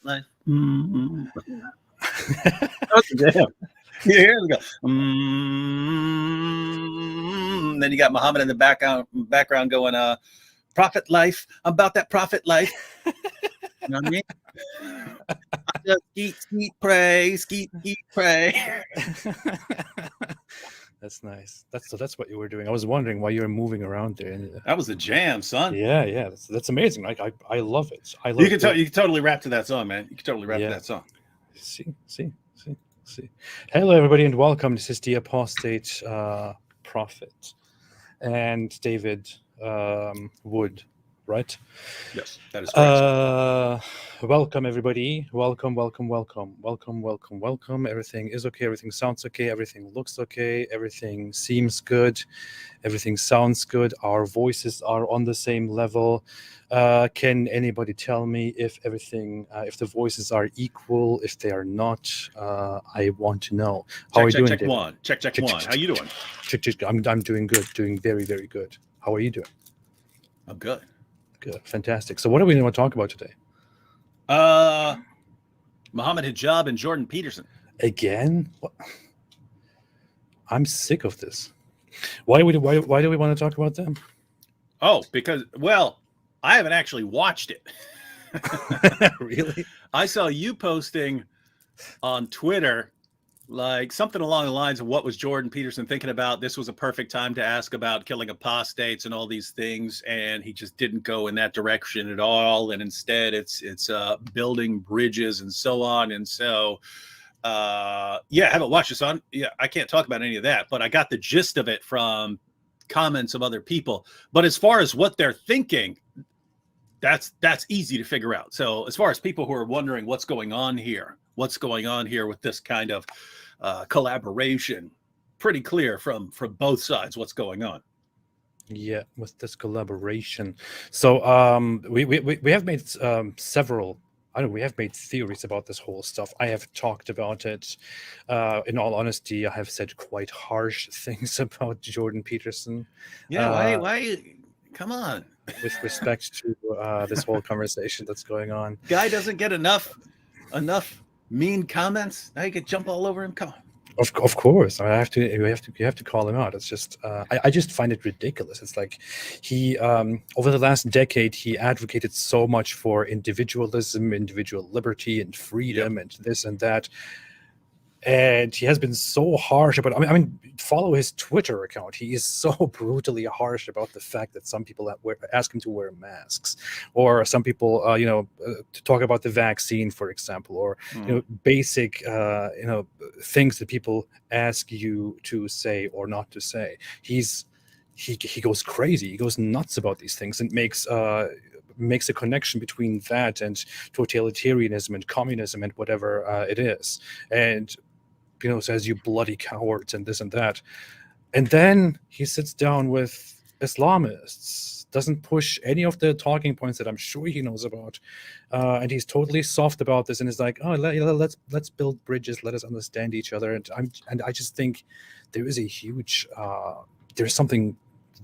life. Mm-hmm. That's a jam. Yeah, here we go. Then you got Mohammed in the background going, prophet life. I'm about that prophet life. You know what I mean? Skeet, skeet, pray, skeet, skeet, pray. That's nice. That's what you were doing. I was wondering why you were moving around there. That was a jam, son. Yeah. That's amazing. Like I love it. I love. You can totally rap to that song, man. You can totally rap to that song. See. Hello, everybody, and welcome. This is the Apostate Prophet and David Wood, right? Yes, that is correct. Welcome, everybody. Welcome. Everything is okay. Everything sounds okay. Everything looks okay. Everything seems good. Everything sounds good. Our voices are on the same level. Can anybody tell me if if the voices are equal? If they are not, I want to know. How are you doing, David? One. Check one. How you doing? Check. I'm doing good. Doing very, very good. How are you doing? I'm good. Good. Fantastic. So what are we going to talk about today? Mohammed Hijab and Jordan Peterson. Again? What? I'm sick of this. Why do we want to talk about them? Oh, because, well, I haven't actually watched it. Really? I saw you posting on Twitter like something along the lines of what was Jordan Peterson thinking about. This was a perfect time to ask about killing apostates and all these things, and he just didn't go in that direction at all. And instead, it's building bridges and so on. And so, I haven't watched this on. Yeah, I can't talk about any of that, but I got the gist of it from comments of other people. But as far as what they're thinking, that's easy to figure out. So as far as people who are wondering what's going on here with this kind of collaboration, pretty clear from both sides what's going on. Yeah, with this collaboration. So we have made several. We have made theories about this whole stuff. I have talked about it. In all honesty, I have said quite harsh things about Jordan Peterson. Yeah, why? Come on. With respect to this whole conversation that's going on. Guy doesn't get enough mean comments. Now you can jump all over him. Come on. Of course, you have to call him out. It's just I just find it ridiculous. It's like he over the last decade he advocated so much for individualism, individual liberty, and freedom, and this and that. And he has been so harsh about. I mean, follow his Twitter account. He is so brutally harsh about the fact that some people ask him to wear masks, or some people, to talk about the vaccine, for example, or basic, things that people ask you to say or not to say. He goes crazy. He goes nuts about these things and makes a connection between that and totalitarianism and communism and whatever it is, and says you bloody cowards and this and that. And then he sits down with Islamists, doesn't push any of the talking points that I'm sure he knows about, and he's totally soft about this and is like, oh, let's build bridges, let us understand each other. And I just think there is a huge there's something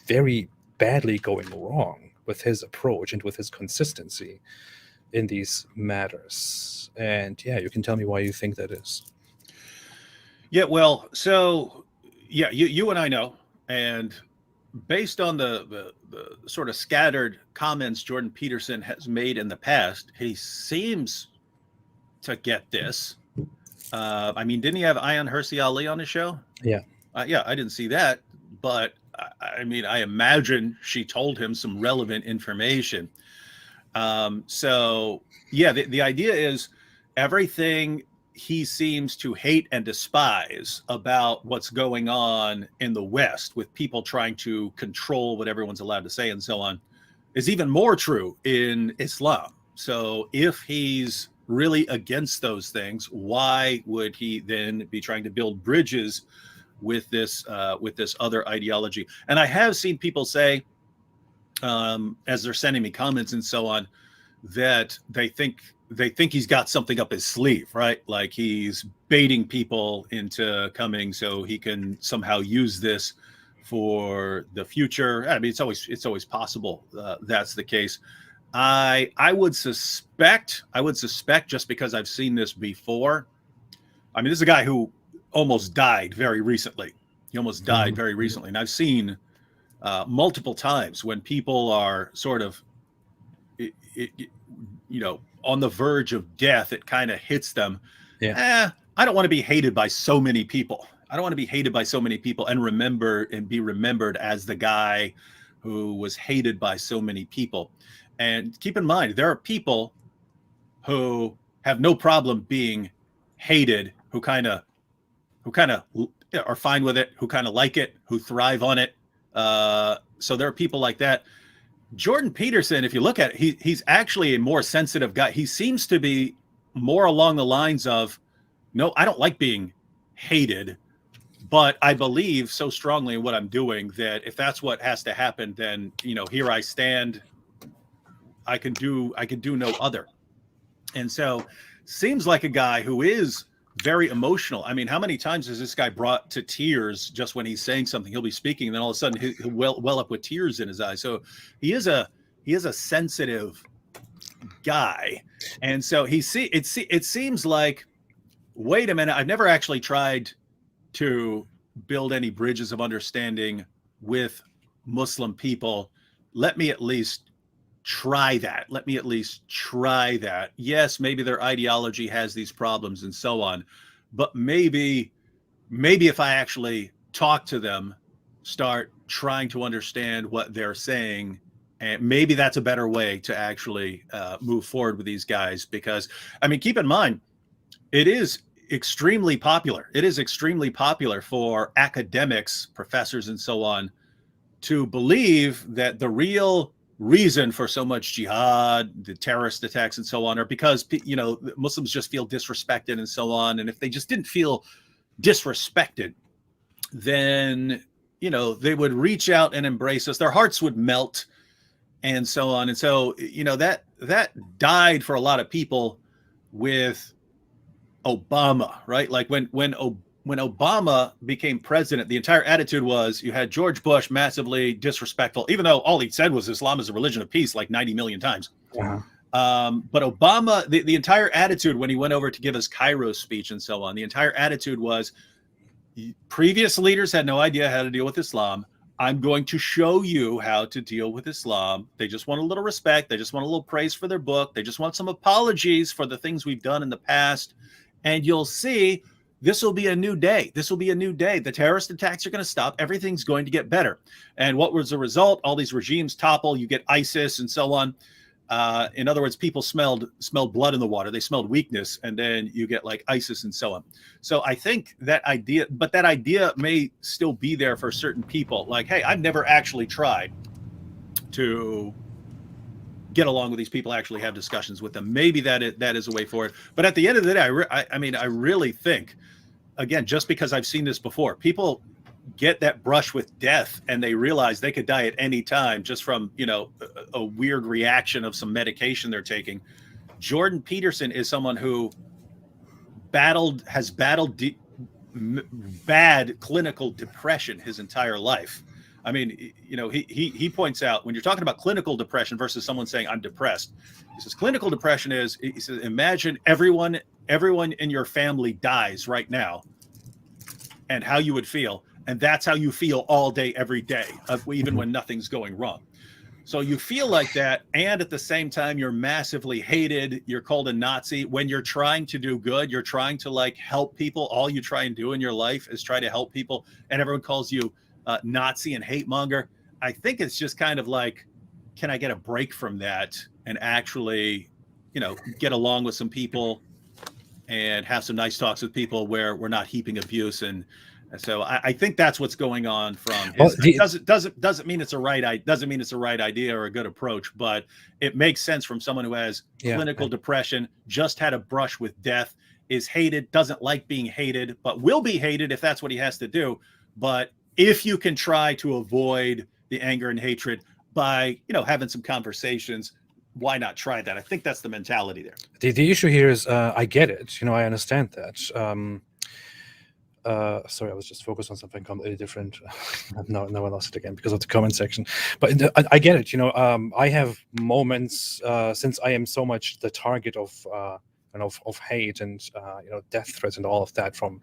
very badly going wrong with his approach and with his consistency in these matters. And you can tell me why you think that is. Yeah, well, so you and I know, and based on the sort of scattered comments Jordan Peterson has made in the past, he seems to get this. I mean, didn't he have Ayaan Hirsi Ali on his show? Yeah. I didn't see that, but I mean, I imagine she told him some relevant information. The idea is everything he seems to hate and despise about what's going on in the West with people trying to control what everyone's allowed to say and so on is even more true in Islam. So if he's really against those things, why would he then be trying to build bridges with this other ideology? And I have seen people say, as they're sending me comments and so on, that they think he's got something up his sleeve, right? Like he's baiting people into coming so he can somehow use this for the future. I mean, it's always possible that's the case. I would suspect just because I've seen this before. I mean, this is a guy who almost died very recently. He almost died very recently, and I've seen multiple times when people are sort of, on the verge of death. It kind of hits them. Yeah. I don't want to be hated by so many people. I don't want to be hated by so many people and be remembered as the guy who was hated by so many people. And keep in mind, there are people who have no problem being hated, who kind of are fine with it, who kind of like it, who thrive on it. So there are people like that. Jordan Peterson, if you look at it, he's actually a more sensitive guy. He seems to be more along the lines of, no, I don't like being hated, but I believe so strongly in what I'm doing that if that's what has to happen, then, here I stand. I can do no other. And so seems like a guy who is very emotional. I mean, how many times is this guy brought to tears just when he's saying something? He'll be speaking, and then all of a sudden he'll well up with tears in his eyes. So he is a sensitive guy, and so it seems like, wait a minute, I've never actually tried to build any bridges of understanding with Muslim people. Let me at least try that. Yes, maybe their ideology has these problems and so on, but maybe if I actually talk to them, start trying to understand what they're saying, and maybe that's a better way to actually move forward with these guys. Because, I mean, keep in mind, it is extremely popular. It is extremely popular for academics, professors, and so on to believe that the real reason for so much jihad, the terrorist attacks and so on, are because, Muslims just feel disrespected and so on. And if they just didn't feel disrespected, then, they would reach out and embrace us. Their hearts would melt and so on. And so, that died for a lot of people with Obama, right? Like when Obama became president, the entire attitude was, you had George Bush massively disrespectful, even though all he said was Islam is a religion of peace like 90 million times. Uh-huh. But Obama, the entire attitude when he went over to give his Cairo speech and so on, the entire attitude was, previous leaders had no idea how to deal with Islam. I'm going to show you how to deal with Islam. They just want a little respect. They just want a little praise for their book. They just want some apologies for the things we've done in the past. And you'll see, this will be a new day. This will be a new day. The terrorist attacks are going to stop. Everything's going to get better. And what was the result? All these regimes topple. You get ISIS and so on. In other words, people smelled blood in the water. They smelled weakness, and then you get like ISIS and so on. So I think that idea may still be there for certain people. Like, hey, I've never actually tried to get along with these people, actually have discussions with them. Maybe that is a way forward. But at the end of the day, I really think, again, just because I've seen this before, people get that brush with death and they realize they could die at any time just from, a weird reaction of some medication they're taking. Jordan Peterson is someone who has battled bad clinical depression his entire life. I mean, he points out, when you're talking about clinical depression versus someone saying I'm depressed, he says clinical depression is, he says, imagine everyone in your family dies right now and how you would feel. And that's how you feel all day, every day, even when nothing's going wrong. So you feel like that. And at the same time, you're massively hated. You're called a Nazi when you're trying to do good. You're trying to help people. All you try and do in your life is try to help people. And everyone calls you Nazi and hate monger. I think it's just kind of like, can I get a break from that and actually, get along with some people and have some nice talks with people where we're not heaping abuse. And so I think that's what's going on from his, doesn't mean it's a right idea or a good approach, but it makes sense from someone who has clinical depression, just had a brush with death, is hated, doesn't like being hated, but will be hated if that's what he has to do. But if you can try to avoid the anger and hatred by, having some conversations, why not try that? I think that's the mentality there. The issue here is, I get it. I understand that. Sorry, I was just focused on something completely different. Now I lost it again because of the comment section. But I get it. I have moments since I am so much the target of of hate and death threats and all of that from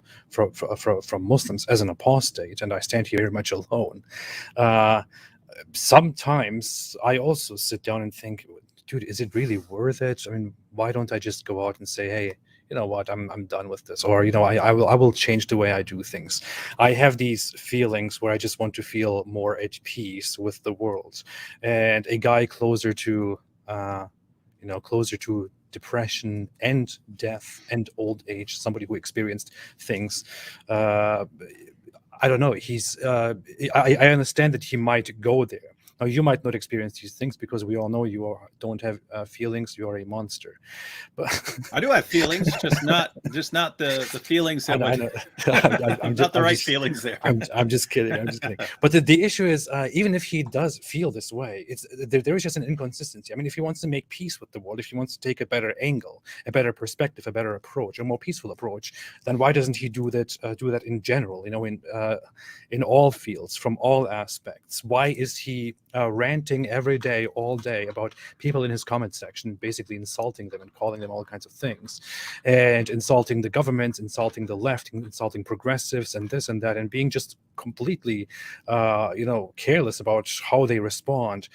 Muslims as an apostate, and I stand here very much alone. Sometimes I also sit down and think, dude, is it really worth it? I mean, why don't I just go out and say, hey, you know what, I'm done with this, or I will change the way I do things. I have these feelings where I just want to feel more at peace with the world, and a guy closer to depression and death and old age, somebody who experienced things. I don't know. I understand that he might go there. Now, you might not experience these things because we all know don't have feelings. You are a monster. But I do have feelings, just not the feelings that I know. I'm not the right feelings there. I'm just kidding. I'm just kidding. But the issue is, even if he does feel this way, there is just an inconsistency. I mean, if he wants to make peace with the world, if he wants to take a better angle, a better perspective, a better approach, a more peaceful approach, then why doesn't he do that in general? In all fields, from all aspects. Why is he ranting every day, all day, about people in his comment section, basically insulting them and calling them all kinds of things, and insulting the government, insulting the left, insulting progressives, and this and that, and being just completely, careless about how they respond?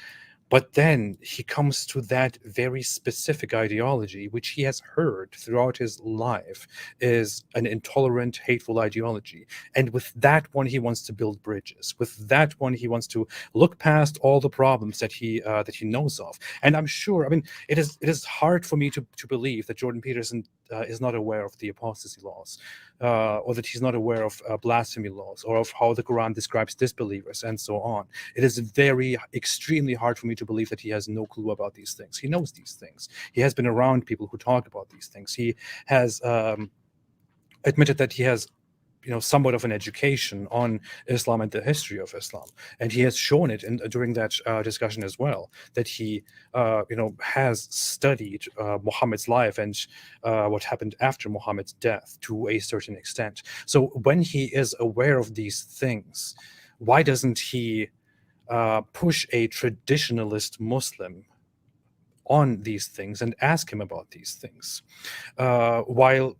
But then he comes to that very specific ideology, which he has heard throughout his life is an intolerant, hateful ideology. And with that one, he wants to build bridges. With that one, he wants to look past all the problems that he knows of. And I'm sure, I mean, it is hard for me to believe that Jordan Peterson is not aware of the apostasy laws, or that he's not aware of blasphemy laws, or of how the Quran describes disbelievers, and so on. It is extremely hard for me to believe that he has no clue about these things. He knows these things. He has been around people who talk about these things. He has admitted that he has somewhat of an education on Islam and the history of Islam, and he has shown it during that discussion as well, that he has studied Muhammad's life and what happened after Muhammad's death to a certain extent. So when he is aware of these things, why doesn't he push a traditionalist Muslim on these things and ask him about these things, while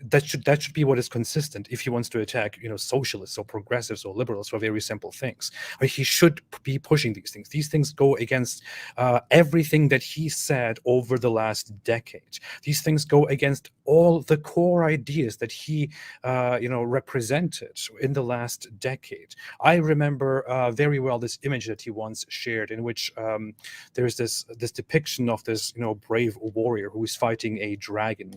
that should be what is consistent if he wants to attack socialists or progressives or liberals for very simple things. I mean, he should be pushing these things. These things go against everything that he said over the last decade. These things go against all the core ideas that he represented in the last decade. I remember very well this image that he once shared, in which there's this depiction of this brave warrior who is fighting a dragon,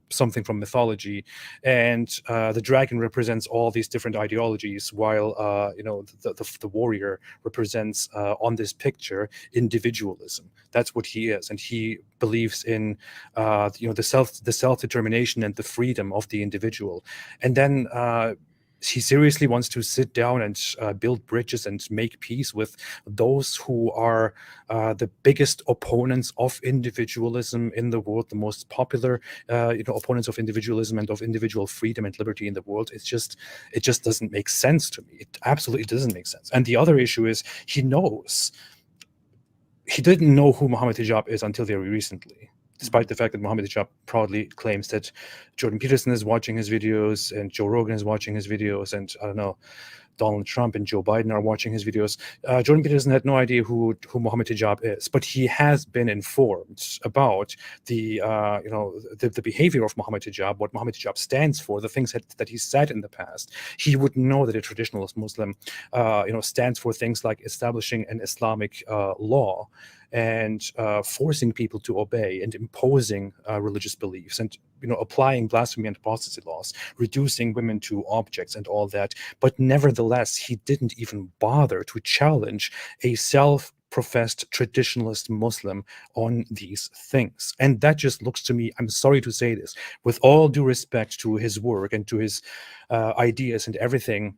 something from mythology, and the dragon represents all these different ideologies, while the warrior represents on this picture individualism. That's what he is, and he believes in the self-determination and the freedom of the individual. And then he seriously wants to sit down and build bridges and make peace with those who are the biggest opponents of individualism in the world, the most popular opponents of individualism and of individual freedom and liberty in the world. It just doesn't make sense to me. It absolutely doesn't make sense. And the other issue is he didn't know who Mohammed Hijab is until very recently, despite the fact that Mohammed Hijab proudly claims that Jordan Peterson is watching his videos and Joe Rogan is watching his videos, and I don't know, Donald Trump and Joe Biden are watching his videos. Jordan Peterson had no idea who Mohammed Hijab is, but he has been informed about the behavior of Mohammed Hijab, what Mohammed Hijab stands for, the things that he said in the past. He would know that a traditionalist Muslim, stands for things like establishing an Islamic law and forcing people to obey and imposing religious beliefs, and applying blasphemy and apostasy laws, reducing women to objects and all that. But nevertheless, he didn't even bother to challenge a self-professed traditionalist Muslim on these things. And that just looks to me, I'm sorry to say this, with all due respect to his work and to his ideas and everything,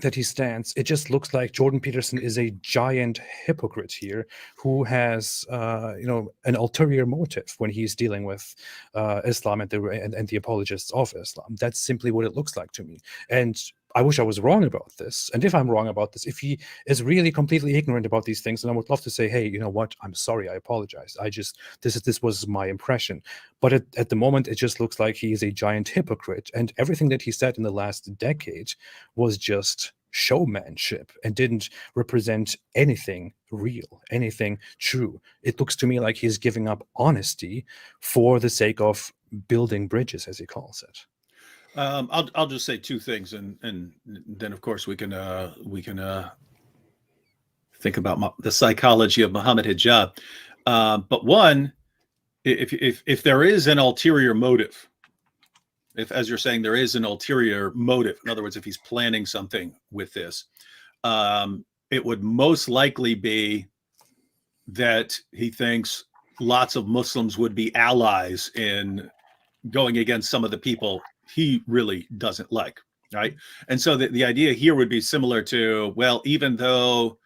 that he stands, it just looks like Jordan Peterson is a giant hypocrite here who has, an ulterior motive when he's dealing with Islam and the apologists of Islam. That's simply what it looks like to me. And I wish I was wrong about this. And if I'm wrong about this, if he is really completely ignorant about these things, then I would love to say, hey, you know what? I'm sorry. I apologize. This was my impression. But at the moment, it just looks like he is a giant hypocrite. And everything that he said in the last decade was just showmanship and didn't represent anything real, anything true. It looks to me like he's giving up honesty for the sake of building bridges, as he calls it. I'll just say two things, and then of course we can think about the psychology of Mohammed Hijab. But one, if there is an ulterior motive, if, as you're saying, there is an ulterior motive, in other words, if he's planning something with this, it would most likely be that he thinks lots of Muslims would be allies in going against some of the people he really doesn't like, right? And so the idea here would be similar to, well, even though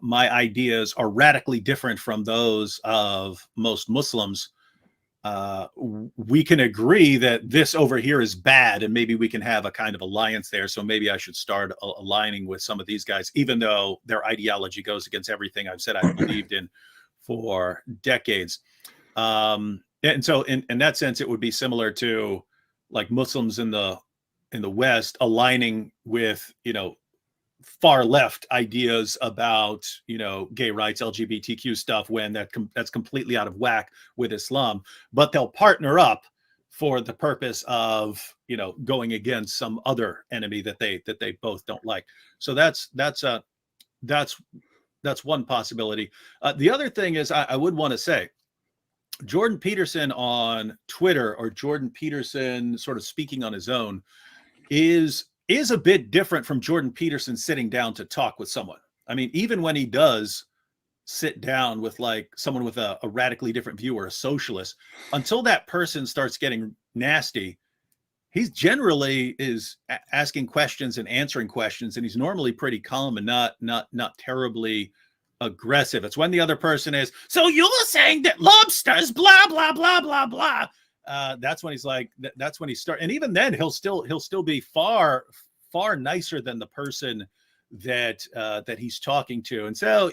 my ideas are radically different from those of most Muslims, we can agree that this over here is bad, and maybe we can have a kind of alliance there. So maybe I should start aligning with some of these guys, even though their ideology goes against everything I've said I've believed in for decades. And so in that sense, it would be similar to like Muslims in the West aligning with, far left ideas about, gay rights, LGBTQ stuff, when that's completely out of whack with Islam, but they'll partner up for the purpose of, going against some other enemy that they both don't like. So that's one possibility. The other thing is, I would want to say, Jordan Peterson on Twitter, or Jordan Peterson sort of speaking on his own, is a bit different from Jordan Peterson sitting down to talk with someone. I mean, even when he does sit down with like someone with a radically different view, or a socialist, until that person starts getting nasty, he's generally is asking questions and answering questions, and he's normally pretty calm and not terribly aggressive. It's when the other person is, so you're saying that lobsters, blah blah blah blah blah. That's when he's like, that's when he starts. And even then, he'll still be far nicer than the person that he's talking to. And so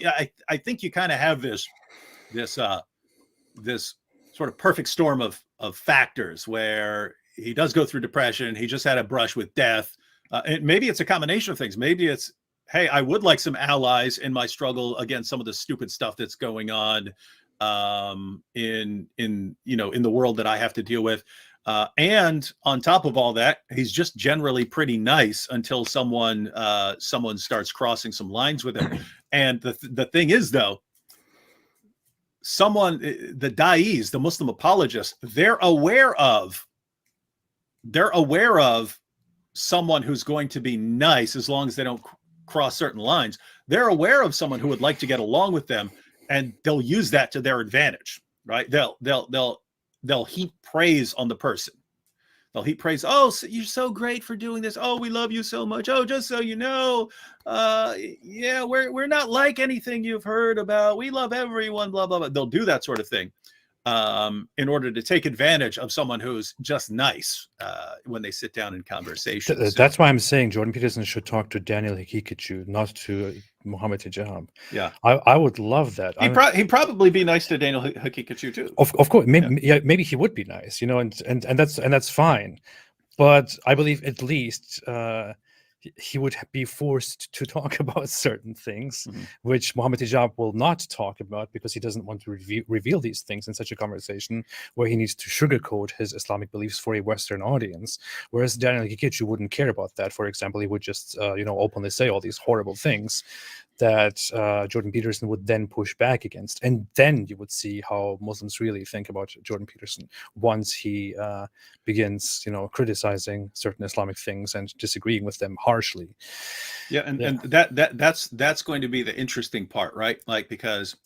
I think you kind of have this sort of perfect storm of factors where he does go through depression. He just had a brush with death. And maybe it's a combination of things. Maybe it's, hey, I would like some allies in my struggle against some of the stupid stuff that's going on in the world that I have to deal with. And on top of all that, he's just generally pretty nice until someone starts crossing some lines with him. And the thing is, though, the da'is, the Muslim apologists, they're aware of someone who's going to be nice as long as they don't cross certain lines. They're aware of someone who would like to get along with them, and they'll use that to their advantage, right? They'll heap praise on the person. They'll heap praise. Oh, so you're so great for doing this. Oh, we love you so much. Oh, just so you know, yeah, we're not like anything you've heard about. We love everyone, blah, blah, blah. They'll do that sort of thing in order to take advantage of someone who's just nice when they sit down in conversation. That's why I'm saying Jordan Peterson should talk to Daniel Hikikachu, not to Mohammed Hijab. Yeah, I would love that. He'd probably be nice to Daniel Hikikachu too. Of course, maybe he would be nice, and that's fine. But I believe at least he would be forced to talk about certain things, which Mohammed Hijab will not talk about, because he doesn't want to reveal these things in such a conversation where he needs to sugarcoat his Islamic beliefs for a Western audience. Whereas Daniel Hikikachu wouldn't care about that. For example, he would just openly say all these horrible things that Jordan Peterson would then push back against. And then you would see how Muslims really think about Jordan Peterson once he begins, criticizing certain Islamic things and disagreeing with them harshly. Yeah, and that's going to be the interesting part, right? Like, because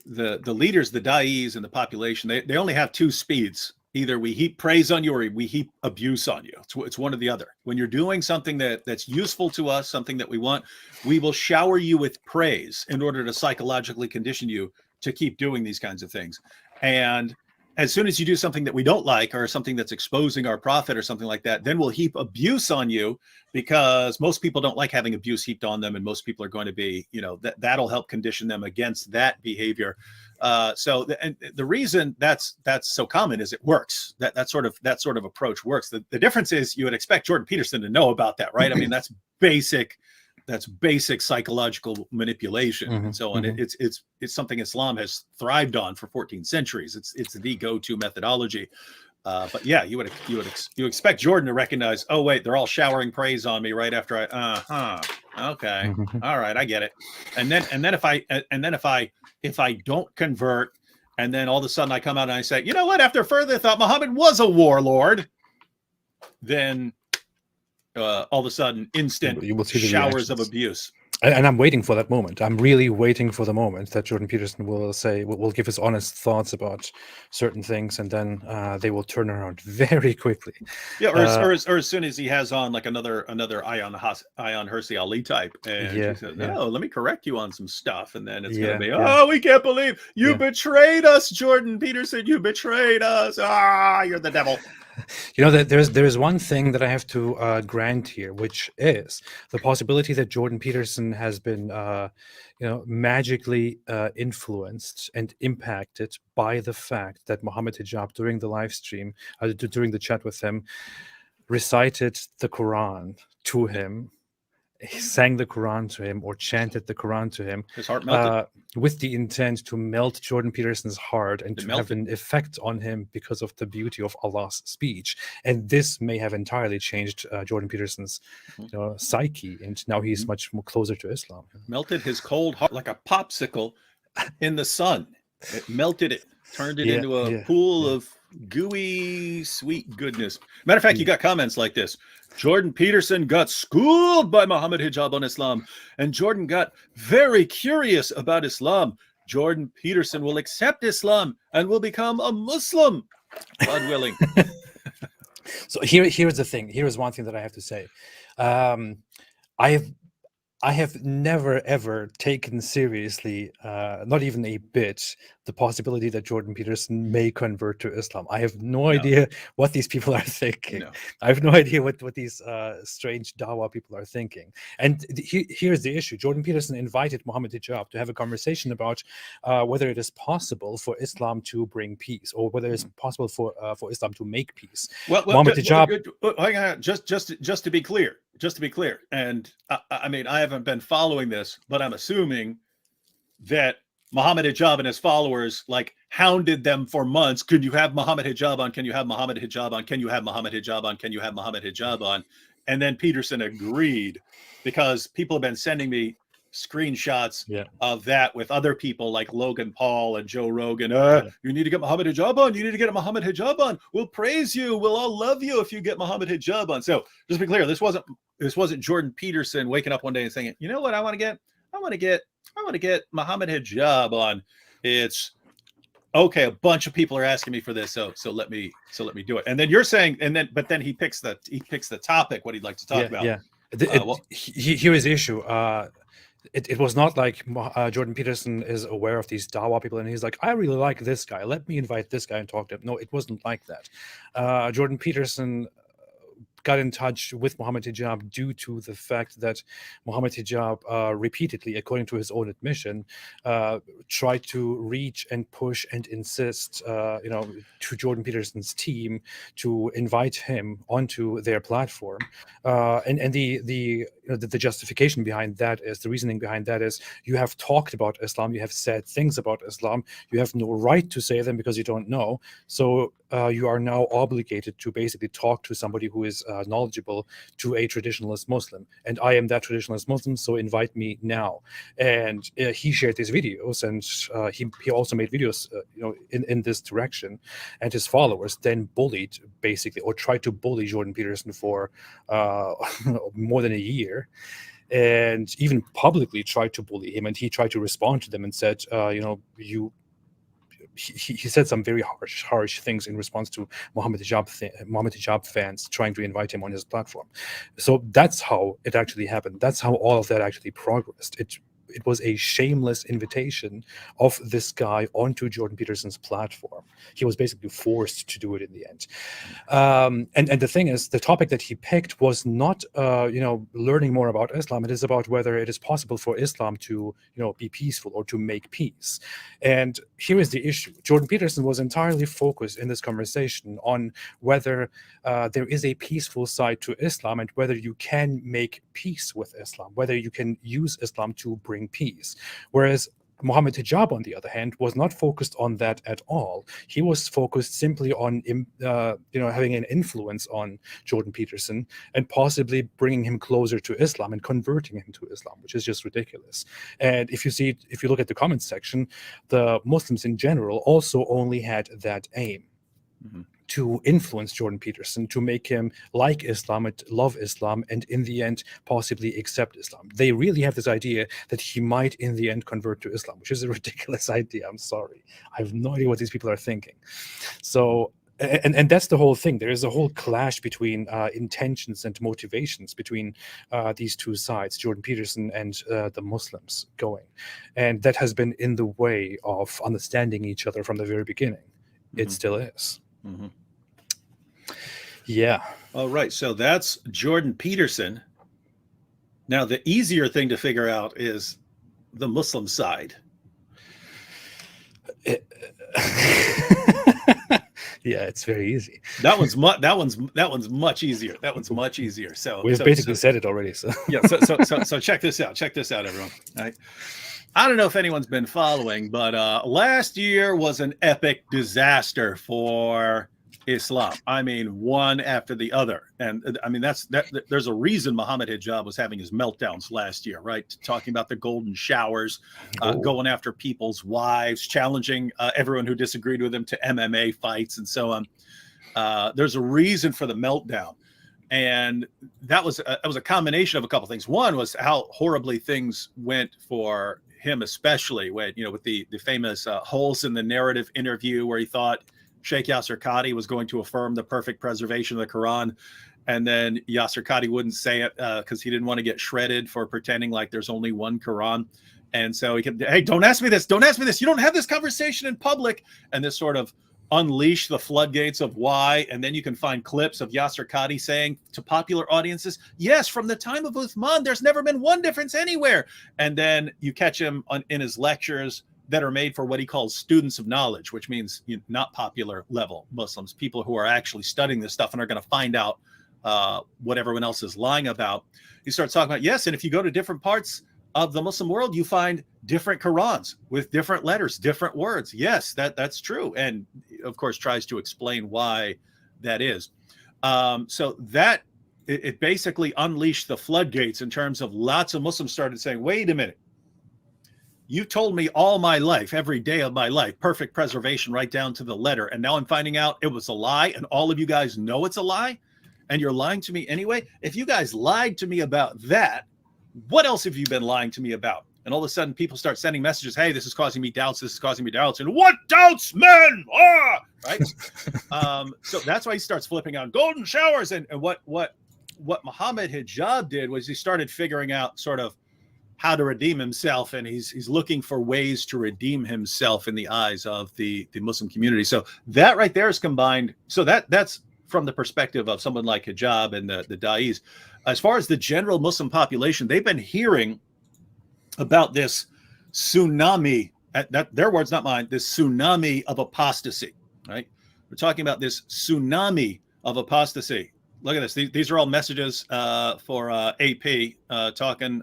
the leaders, the da'is, and the population, they only have two speeds. either we heap praise on you or we heap abuse on you. It's one or the other. When you're doing something that's useful to us, something that we want, we will shower you with praise in order to psychologically condition you to keep doing these kinds of things. And as soon as you do something that we don't like, or something that's exposing our prophet or something like that, then we'll heap abuse on you, because most people don't like having abuse heaped on them. And most people are going to be, that'll help condition them against that behavior. So the reason that's so common is it works. That sort of approach works. The difference is you would expect Jordan Peterson to know about that, right? I mean, that's basic psychological manipulation and so on. It's something Islam has thrived on for 14 centuries. It's the go-to methodology. But yeah, you expect Jordan to recognize, oh wait, they're all showering praise on me right after okay, all right, I get it. And then if I don't convert, and then all of a sudden I come out and I say, you know what, after further thought, Muhammad was a warlord, then all of a sudden instant you will see the showers of reactions. abuse. And I'm waiting for that moment. I'm really waiting for the moment that Jordan Peterson will give his honest thoughts about certain things, and then they will turn around very quickly. Yeah, or as soon as he has on like another Ion Hersey Ali type, and he says, no, let me correct you on some stuff, and then it's gonna be, oh, we can't believe you betrayed us, Jordan Peterson. You betrayed us. You're the devil. There's one thing that I have to grant here, which is the possibility that Jordan Peterson has been, magically influenced and impacted by the fact that Mohammed Hijab, during the live stream, during the chat with him, recited the Quran to him. He sang the Quran to him, or chanted the Quran to him. His heart melted. With the intent to melt Jordan Peterson's heart and to have an effect on him because of the beauty of Allah's speech. And this may have entirely changed Jordan Peterson's psyche, and now he's much more closer to Islam. Melted his cold heart like a popsicle in the sun. It melted it, turned it into a pool of gooey, sweet goodness. Matter of fact, you got comments like this. Jordan Peterson got schooled by Mohammed Hijab on Islam, and Jordan got very curious about Islam. Jordan Peterson will accept Islam and will become a Muslim, God willing. So here's the thing. Here's one thing that I have to say. I have never, ever taken seriously, not even a bit, the possibility that Jordan Peterson may convert to Islam. I have no idea what these people are thinking. I have no idea what these strange Dawa people are thinking. And here's the issue. Jordan Peterson invited Mohammed Hijab to have a conversation about whether it is possible for Islam to bring peace, or whether it's possible for Islam to make peace. Well, Mohammed Hijab... hang on, just to be clear. And I mean, I haven't been following this, but I'm assuming that Mohammed Hijab and his followers like hounded them for months. Could you have Mohammed Hijab on? Can you have Mohammed Hijab on? Can you have Mohammed Hijab on? Can you have Mohammed Hijab on? And then Peterson agreed, because people have been sending me screenshots of that with other people like Logan Paul and Joe Rogan. You need to get Mohammed Hijab on. You need to get Mohammed Hijab on. We'll praise you. We'll all love you if you get Mohammed Hijab on. So just to be clear, this wasn't Jordan Peterson waking up one day and saying, you know what I want to get? I want to get Mohammed Hijab on. It's okay. A bunch of people are asking me for this, so let me do it. And then you're saying, but then he picks the topic, what he'd like to talk about. Here is the issue. It was not like Jordan Peterson is aware of these Dawa people and he's like, I really like this guy. Let me invite this guy and talk to him. No, it wasn't like that. Jordan Peterson got in touch with Mohammed Hijab due to the fact that Mohammed Hijab repeatedly, according to his own admission, tried to reach and push and insist, to Jordan Peterson's team to invite him onto their platform. And the justification behind that is, the reasoning behind that is, you have talked about Islam, you have said things about Islam, you have no right to say them because you don't know. So you are now obligated to basically talk to somebody who is knowledgeable, to a traditionalist Muslim. And I am that traditionalist Muslim, so invite me now. And he shared his videos, and he also made videos in this direction. And his followers then bullied, basically, or tried to bully Jordan Peterson for more than a year, and even publicly tried to bully him. And he tried to respond to them and said, he said some very harsh things in response to Mohammed Hijab fans trying to invite him on his platform. So that's how it actually happened. That's how all of that actually progressed. It was a shameless invitation of this guy onto Jordan Peterson's platform. He was basically forced to do it in the end. And the thing is, the topic that he picked was not, learning more about Islam. It is about whether it is possible for Islam to, be peaceful or to make peace. And here is the issue. Jordan Peterson was entirely focused in this conversation on whether there is a peaceful side to Islam and whether you can make peace with Islam, whether you can use Islam to bring peace. Whereas Mohammed Hijab, on the other hand, was not focused on that at all. He was focused simply on, having an influence on Jordan Peterson and possibly bringing him closer to Islam and converting him to Islam, which is just ridiculous. And if you look at the comments section, the Muslims in general also only had that aim. Mm-hmm. To influence Jordan Peterson, to make him like Islam, and love Islam, and in the end, possibly accept Islam. They really have this idea that he might in the end convert to Islam, which is a ridiculous idea. I'm sorry. I have no idea what these people are thinking. So, and that's the whole thing. There is a whole clash between intentions and motivations between these two sides, Jordan Peterson and the Muslims going. And that has been in the way of understanding each other from the very beginning. Mm-hmm. It still is. Mm-hmm. Yeah. All right. So that's Jordan Peterson. Now, the easier thing to figure out is the Muslim side. Yeah, it's very easy. That one's much easier. That one's much easier. So we've basically said it already. So yeah. So check this out. Check this out, everyone. All right. I don't know if anyone's been following, but last year was an epic disaster for Islam. I mean, one after the other. And I mean, there's a reason Mohammed Hijab was having his meltdowns last year, right? Talking about the golden showers, going after people's wives, challenging everyone who disagreed with him to MMA fights and so on. There's a reason for the meltdown. And that was a combination of a couple things. One was how horribly things went for him, especially when, with the famous holes in the narrative interview where he thought Sheikh Yasser Qadhi was going to affirm the perfect preservation of the Quran. And then Yasser Qadhi wouldn't say it because he didn't want to get shredded for pretending like there's only one Quran. And so he could, hey, don't ask me this. Don't ask me this. You don't have this conversation in public. And this sort of unleash the floodgates of why. And then you can find clips of Yasser Qadhi saying to popular audiences, yes, from the time of Uthman, there's never been one difference anywhere. And then you catch him in his lectures that are made for what he calls students of knowledge, which means not popular level Muslims, people who are actually studying this stuff and are going to find out what everyone else is lying about. He starts talking about, yes, and if you go to different parts of the Muslim world, you find different Qurans with different letters, different words. Yes, that's true. And of course, tries to explain why that is. So that it basically unleashed the floodgates in terms of lots of Muslims started saying, wait a minute, you told me all my life, every day of my life, perfect preservation right down to the letter. And now I'm finding out it was a lie and all of you guys know it's a lie and you're lying to me anyway. If you guys lied to me about that, what else have you been lying to me about? And all of a sudden people start sending messages. Hey, this is causing me doubts. This is causing me doubts. And what doubts, men? Right. So that's why he starts flipping out golden showers. And what Mohammed Hijab did was he started figuring out sort of how to redeem himself. And he's looking for ways to redeem himself in the eyes of the Muslim community. So that right there is combined. So that's from the perspective of someone like Hijab and the Da'is. As far as the general Muslim population, they've been hearing about this tsunami, their words, not mine, this tsunami of apostasy, right? We're talking about this tsunami of apostasy. Look at this. These are all messages for AP talking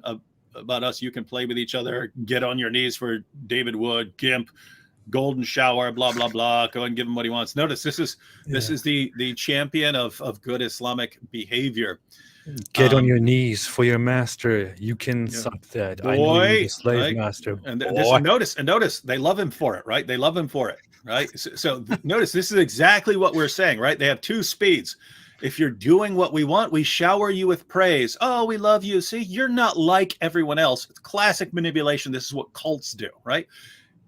about us. You can play with each other. Get on your knees for David Wood, Gimp, golden shower, blah, blah, blah. Go and give him what he wants. Notice this is the champion of good Islamic behavior. Get on your knees for your master. You can suck that. Boy, I know you're the slave right? master. And notice, they love him for it, right? They love him for it, right? So notice this is exactly what we're saying, right? They have two speeds. If you're doing what we want, we shower you with praise. Oh, we love you. See, you're not like everyone else. It's classic manipulation. This is what cults do, right?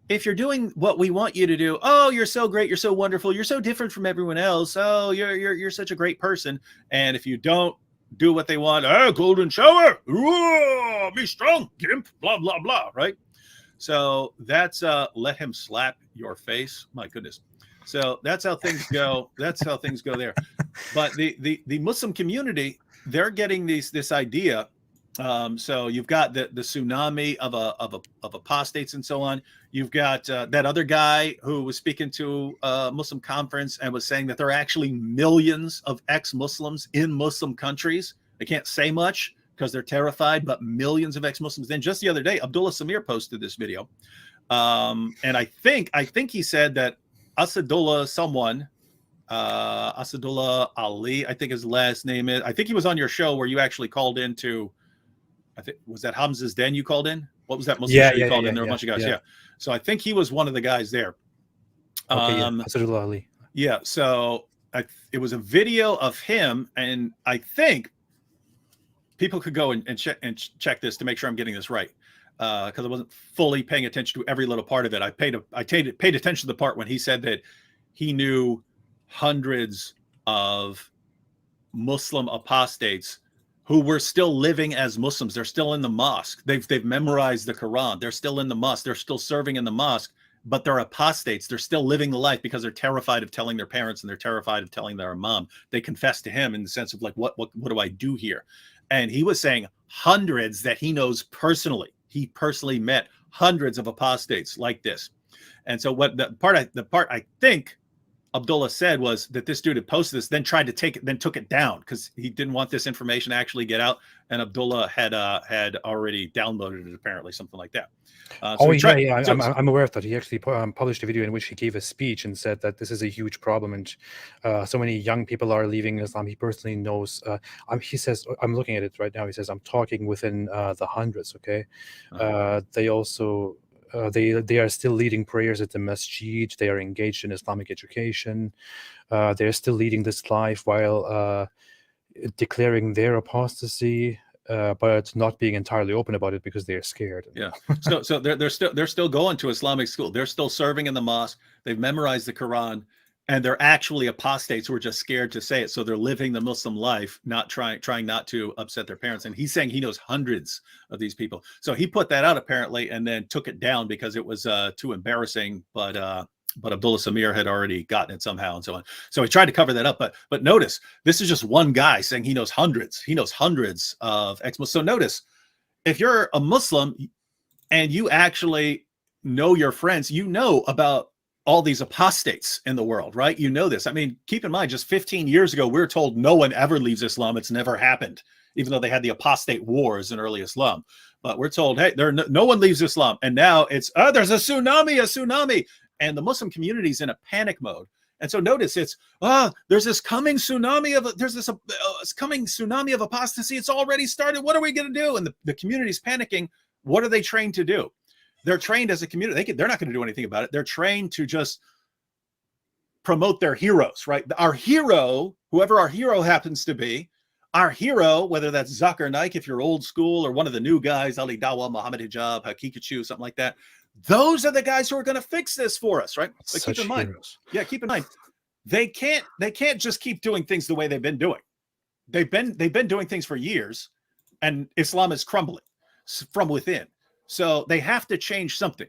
if you're doing what we want you to do, oh, you're so great, you're so wonderful, you're so different from everyone else. Oh, you're such a great person. And if you don't do what they want, oh, golden shower, ooh, be strong, gimp, blah blah blah, right? So that's let him slap your face. My goodness. So that's how things go. That's how things go there. But the Muslim community, they're getting this idea. So you've got the tsunami of apostates and so on. You've got that other guy who was speaking to a Muslim conference and was saying that there are actually millions of ex-Muslims in Muslim countries. They can't say much because they're terrified, but millions of ex-Muslims. Then just the other day, Abdullah Samir posted this video, and I think he said that Asadullah someone, Asadullah Ali, I think his last name is. I think he was on your show where you actually called in to. I think was that Hamza's Den you called in? What was that Muslim show you called in? There were a bunch of guys. Yeah. So I think he was one of the guys there. Okay, Asadullah Ali. Yeah. So it was a video of him, and I think people could go and check this to make sure I'm getting this right, because I wasn't fully paying attention to every little part of it. I paid attention to the part when he said that he knew hundreds of Muslim apostates who were still living as Muslims. They're still in the mosque. They've memorized the Quran. They're still in the mosque. They're still serving in the mosque, but they're apostates. They're still living the life because they're terrified of telling their parents and they're terrified of telling their imam. They confess to him in the sense of like, what do I do here? And he was saying hundreds that he knows personally. He personally met hundreds of apostates like this. And so what the part I think Abdullah said was that this dude had posted this, then tried to take it, then took it down because he didn't want this information to actually get out. And Abdullah had already downloaded it, apparently, something like that. I'm aware of that. He actually published a video in which he gave a speech and said that this is a huge problem and so many young people are leaving Islam. He personally knows. He says, I'm looking at it right now. He says, I'm talking within the hundreds. Okay, they also. They are still leading prayers at the masjid. They are engaged in Islamic education. They're still leading this life while declaring their apostasy, but not being entirely open about it because they're scared. Yeah. So they're still going to Islamic school. They're still serving in the mosque. They've memorized the Quran, and they're actually apostates who are just scared to say it. So they're living the Muslim life, not trying not to upset their parents. And he's saying he knows hundreds of these people. So he put that out apparently, and then took it down because it was too embarrassing. But Abdullah Samir had already gotten it somehow and so on. So he tried to cover that up. But notice this is just one guy saying he knows hundreds. He knows hundreds of ex-Muslims. So notice if you're a Muslim and you actually know your friends, you know about all these apostates in the world, right? You know this. I mean, keep in mind, just 15 years ago, we were told no one ever leaves Islam. It's never happened, even though they had the apostate wars in early Islam. But we're told, hey, no one leaves Islam. And now it's, there's a tsunami. And the Muslim community is in a panic mode. And so notice it's, there's this coming tsunami of apostasy. It's already started. What are we going to do? And the community's panicking. What are they trained to do? They're trained as a community. They're not going to do anything about it. They're trained to just promote their heroes, right? Our hero, whoever our hero happens to be, our hero, whether that's Zakir Naik, if you're old school, or one of the new guys, Ali Dawah, Mohammed Hijab, Hakikachu, something like that. Those are the guys who are going to fix this for us, right? But keep in mind, keep in mind, they can't just keep doing things the way they've been doing. They've been doing things for years, and Islam is crumbling from within. So they have to change something.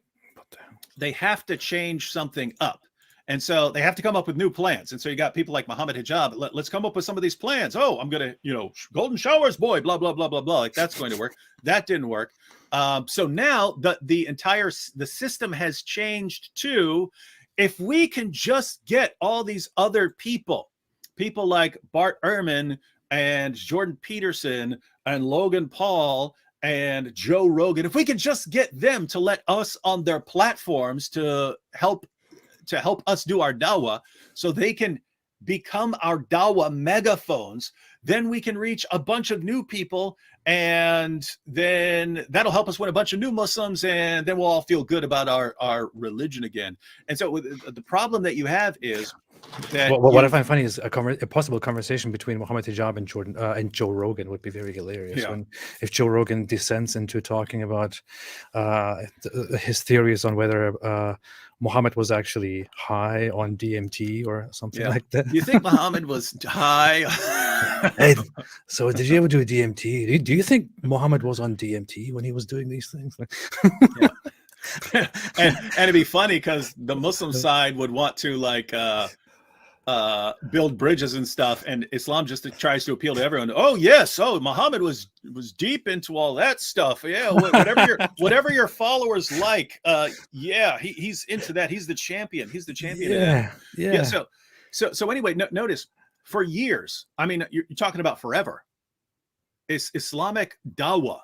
They have to change something up. And so they have to come up with new plans. And so you got people like Mohammed Hijab. Let's come up with some of these plans. Oh, I'm going to, golden showers, boy, blah, blah, blah, blah, blah. Like that's going to work. That didn't work. So now the system has changed to, if we can just get all these other people like Bart Ehrman and Jordan Peterson and Logan Paul and Joe Rogan, if we can just get them to let us on their platforms to help us do our dawah, so they can become our dawah megaphones, then we can reach a bunch of new people, and then that'll help us win a bunch of new Muslims, and then we'll all feel good about our religion again. And so the problem that you have is that What I find funny is a possible conversation between Mohammed Hijab and Joe Rogan would be very hilarious. Yeah. If Joe Rogan descends into talking about his theories on whether Muhammad was actually high on DMT or something like that. You think Muhammad was high? Hey, so did you ever do DMT? Do you think Muhammad was on DMT when he was doing these things? Yeah. and it'd be funny because the Muslim side would want to like build bridges and stuff, and Islam just tries to appeal to everyone. Oh yes, Muhammad was deep into all that stuff. Yeah, whatever your followers like. Yeah, he's into that. He's the champion. He's the champion. Yeah. So anyway, notice for years. I mean, you're talking about forever. Islamic dawah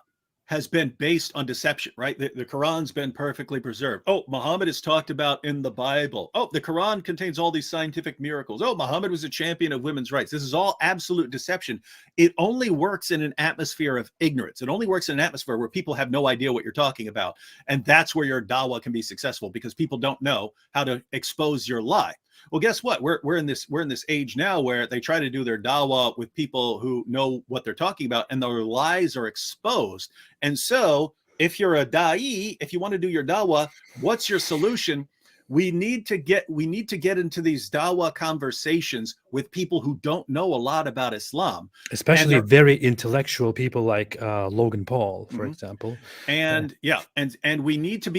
has been based on deception, right? The Quran's been perfectly preserved. Oh, Muhammad is talked about in the Bible. Oh, the Quran contains all these scientific miracles. Oh, Muhammad was a champion of women's rights. This is all absolute deception. It only works in an atmosphere of ignorance. It only works in an atmosphere where people have no idea what you're talking about. And that's where your dawah can be successful, because people don't know how to expose your lie. Well, guess what? We're in this age now where they try to do their dawah with people who know what they're talking about, and their lies are exposed. And so, if you're a da'i, if you want to do your dawah, what's your solution? We need to get into these dawah conversations with people who don't know a lot about Islam, especially very intellectual people like Logan Paul, for example. And and we need to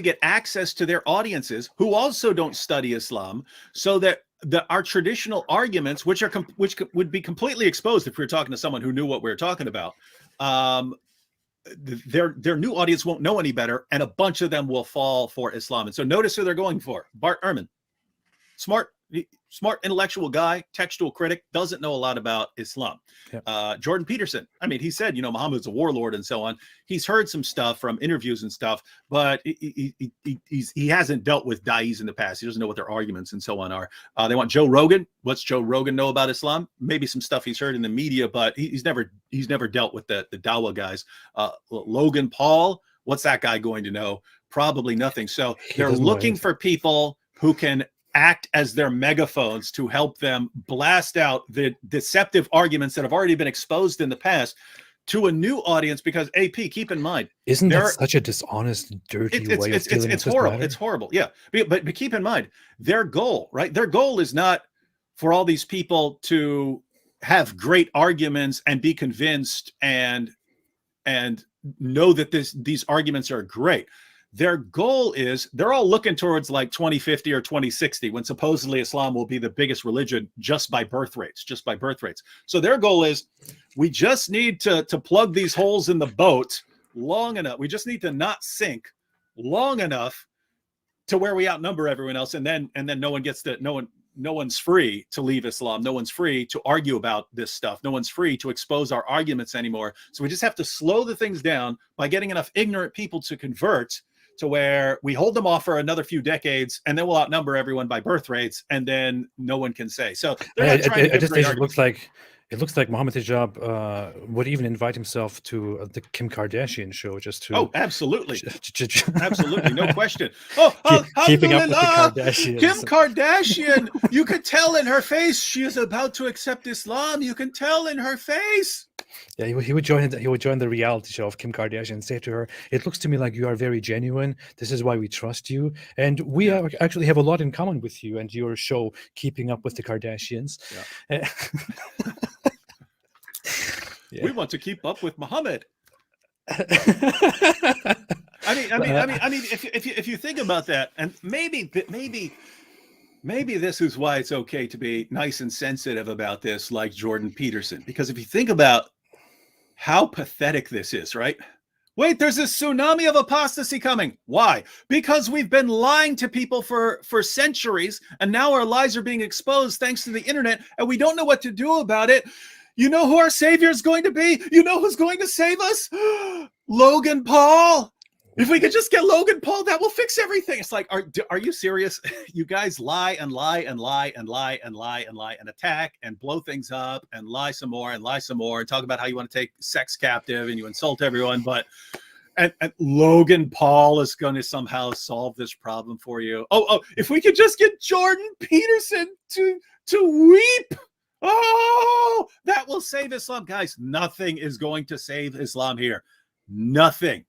get access to their audiences who also don't study Islam, so that our traditional arguments, which would be completely exposed if we were talking to someone who knew what we were talking about, their new audience won't know any better, and a bunch of them will fall for Islam. And so notice who they're going for. Bart Ehrman, smart intellectual guy, textual critic, doesn't know a lot about Islam. Jordan Peterson, I mean, he said, Muhammad's a warlord and so on. He's heard some stuff from interviews and stuff, but he hasn't dealt with da'is in the past. He doesn't know what their arguments and so on are. They want Joe Rogan. What's Joe Rogan know about Islam? Maybe some stuff he's heard in the media, but he's never dealt with the dawah guys. Logan Paul, what's that guy going to know? Probably nothing. So they're looking for people who can act as their megaphones to help them blast out the deceptive arguments that have already been exposed in the past to a new audience. Because AP, keep in mind, isn't that such a dishonest, dirty way of dealing with this matter? It's horrible. Yeah, but keep in mind their goal, right? Their goal is not for all these people to have great arguments and be convinced and know that these arguments are great. Their goal is, they're all looking towards like 2050 or 2060, when supposedly Islam will be the biggest religion just by birth rates. So their goal is, we just need to plug these holes in the boat long enough. We just need to not sink long enough to where we outnumber everyone else, and then no one's free to leave Islam. No one's free to argue about this stuff. No one's free to expose our arguments anymore. So we just have to slow the things down by getting enough ignorant people to convert, to where we hold them off for another few decades, and then we'll outnumber everyone by birth rates, and then no one can say. So it looks like Mohammed Hijab would even invite himself to the Kim Kardashian show just to. Oh, absolutely, absolutely, no question. Keeping up with the Kardashians. Kim Kardashian, you could tell in her face she is about to accept Islam. You can tell in her face. Yeah, he would join the reality show of Kim Kardashian and say to her, "It looks to me like you are very genuine. This is why we trust you, and we actually have a lot in common with you and your show, Keeping Up with the Kardashians." Yeah. Yeah. We want to keep up with Muhammad. I mean, if you think about that, and maybe this is why it's okay to be nice and sensitive about this, like Jordan Peterson, because if you think about how pathetic this is, right? Wait, there's a tsunami of apostasy coming. Why? Because we've been lying to people for centuries, and now our lies are being exposed thanks to the internet, and we don't know what to do about it. You know who our savior is going to be? You know who's going to save us? Logan Paul. If we could just get Logan Paul, that will fix everything. It's like, are you serious? You guys lie and lie and lie and lie and lie and lie and attack and blow things up and lie some more and talk about how you want to take sex captive and you insult everyone. and Logan Paul is going to somehow solve this problem for you. Oh, if we could just get Jordan Peterson to weep. Oh, that will save Islam. Guys, nothing is going to save Islam here. Nothing.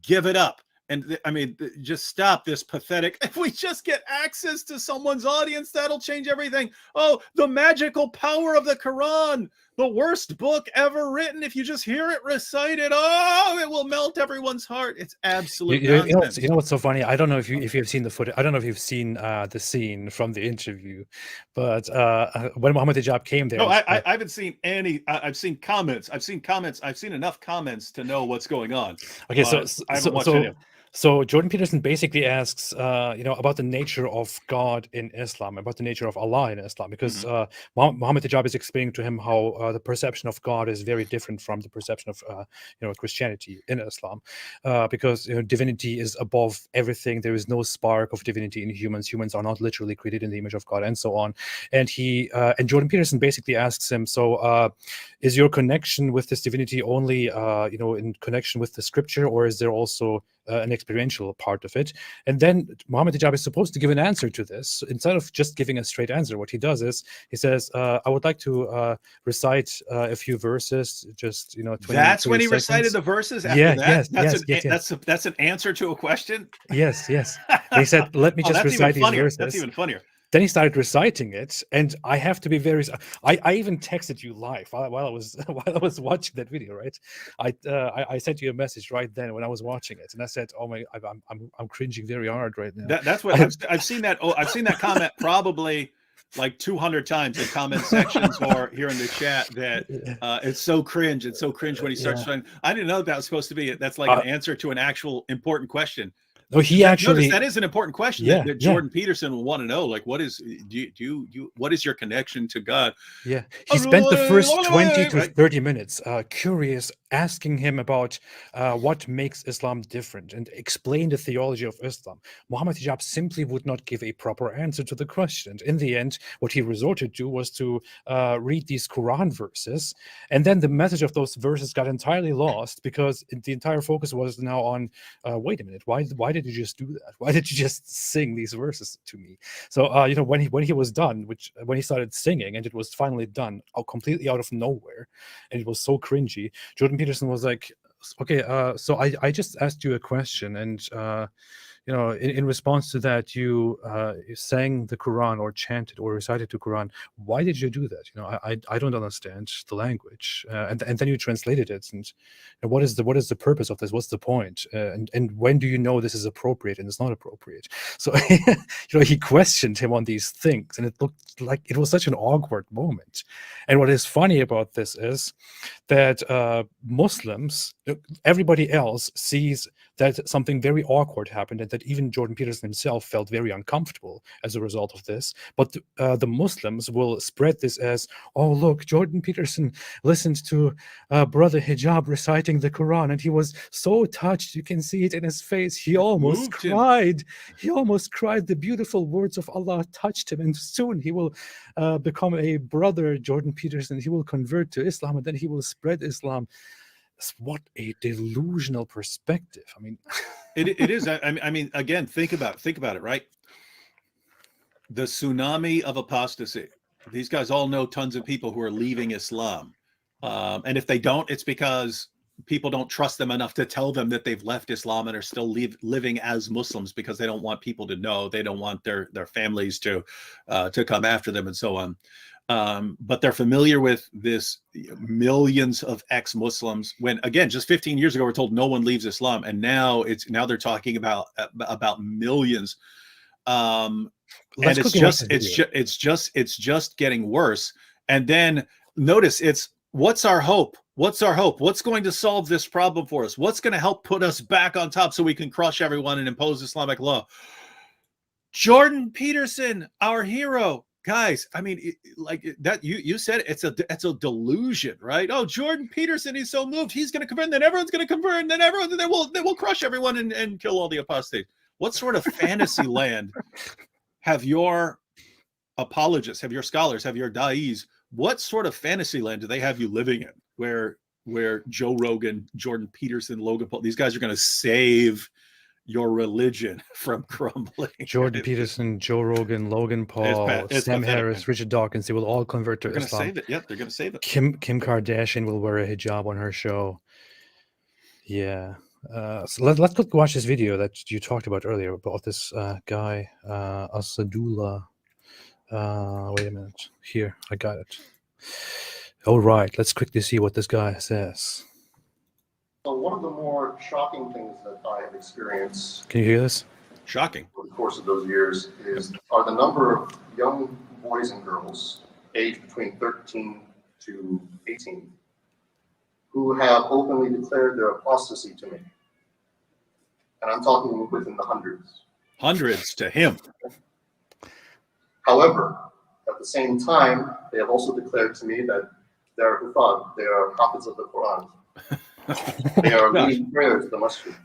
Give it up. And I mean, just stop this pathetic. If we just get access to someone's audience, that'll change everything. Oh, the magical power of the Quran, the worst book ever written. If you just hear it recited, oh, it will melt everyone's heart. It's absolute nonsense. You know what's so funny? I don't know if you've seen the footage. I don't know if you've seen the scene from the interview, but when Mohammed Hijab came there, no, I haven't seen any. I've seen comments. I've seen enough comments to know what's going on. Okay, I haven't watched any of them. So Jordan Peterson basically asks, about the nature of God in Islam, about the nature of Allah in Islam, because Mohammed Hijab is explaining to him how the perception of God is very different from the perception of Christianity in Islam, because divinity is above everything. There is no spark of divinity in humans. Humans are not literally created in the image of God, and so on. And and Jordan Peterson basically asks him, so is your connection with this divinity only in connection with the scripture, or is there also an experiential part of it? And then Mohammed Hijab is supposed to give an answer to this. Instead of just giving a straight answer, what he does is he says, I would like to recite a few verses, just 20, that's 20 when he seconds. recited the verses after that? That's an answer to a question? Yes. He said, let me just recite these verses. That's even funnier. Then he started reciting it, and I have to be very. I even texted you live while I was watching that video. Right, I sent you a message right then when I was watching it, and I said, "Oh my, I'm cringing very hard right now." That's what I've seen that. Oh, I've seen that comment probably like 200 times in comment sections or here in the chat. That it's so cringe. It's so cringe when he starts trying. I didn't know that was supposed to be. That's like an answer to an actual important question. No, he actually. Notice that is an important question that Jordan Peterson will want to know. Like, what is what is your connection to God? Yeah, he spent the first 20 to 30 minutes curious, asking him about what makes Islam different and explain the theology of Islam. Mohammed Hijab simply would not give a proper answer to the question. And in the end, what he resorted to was to read these Quran verses, and then the message of those verses got entirely lost because the entire focus was now on, wait a minute, why did you just do that? Why did you just sing these verses to me? So when he was done, when he started singing and it was finally done, completely out of nowhere, and it was so cringy, Jordan Peterson was like, okay, so I just asked you a question, and in response to that, you sang the Quran or chanted or recited the Quran. Why did you do that? I don't understand the language. And then you translated it. And what is the purpose of this? What's the point? And when do you know this is appropriate and it's not appropriate? So he questioned him on these things, and it looked like it was such an awkward moment. And what is funny about this is that Muslims, everybody else sees that something very awkward happened, and that even Jordan Peterson himself felt very uncomfortable as a result of this. But the Muslims will spread this as, oh, look, Jordan Peterson listened to Brother Hijab reciting the Quran, and he was so touched. You can see it in his face. He almost cried. He almost cried. The beautiful words of Allah touched him, and soon he will become a brother, Jordan Peterson. He will convert to Islam, and then he will spread Islam. What a delusional perspective. I mean, it is. I mean, again, think about it, right? The tsunami of apostasy. These guys all know tons of people who are leaving Islam. And if they don't, it's because people don't trust them enough to tell them that they've left Islam and are still living as Muslims, because they don't want people to know. They don't want their families to come after them and so on. But they're familiar with this millions of ex-Muslims, when again, just 15 years ago, we're told no one leaves Islam. And now they're talking about millions. And it's just getting worse. And then notice what's our hope? What's our hope? What's going to solve this problem for us? What's going to help put us back on top so we can crush everyone and impose Islamic law? Jordan Peterson, our hero. Guys, I mean, like that, you said it's a delusion, right? Oh, Jordan Peterson, he's so moved, he's going to convert, and then everyone's going to convert, and then we'll crush everyone and kill all the apostates. What sort of fantasy land have your apologists, have your scholars, have your da'is? What sort of fantasy land do they have you living in, where where Joe Rogan, Jordan Peterson, Logan Paul, these guys are going to save your religion from crumbling. Jordan Peterson, Joe Rogan, Logan Paul, it's Sam pathetic, Harris, man. Richard Dawkins, they will all convert to They're going to Islam. save it. Yep, they're going to save it. Kim Kardashian will wear a hijab on her show. Yeah. So let's go watch this video that you talked about earlier about this guy, Asadullah. Wait a minute. Here, I got it. All right, let's quickly see what this guy says. So one of the more shocking things that I have experienced Can you hear this? Shocking. over the course of those years are the number of young boys and girls aged between 13 to 18 who have openly declared their apostasy to me. And I'm talking within the hundreds. Hundreds to him. However, at the same time, they have also declared to me that they are Hufad, they are prophets of the Quran. They are leading prayers to the masjid.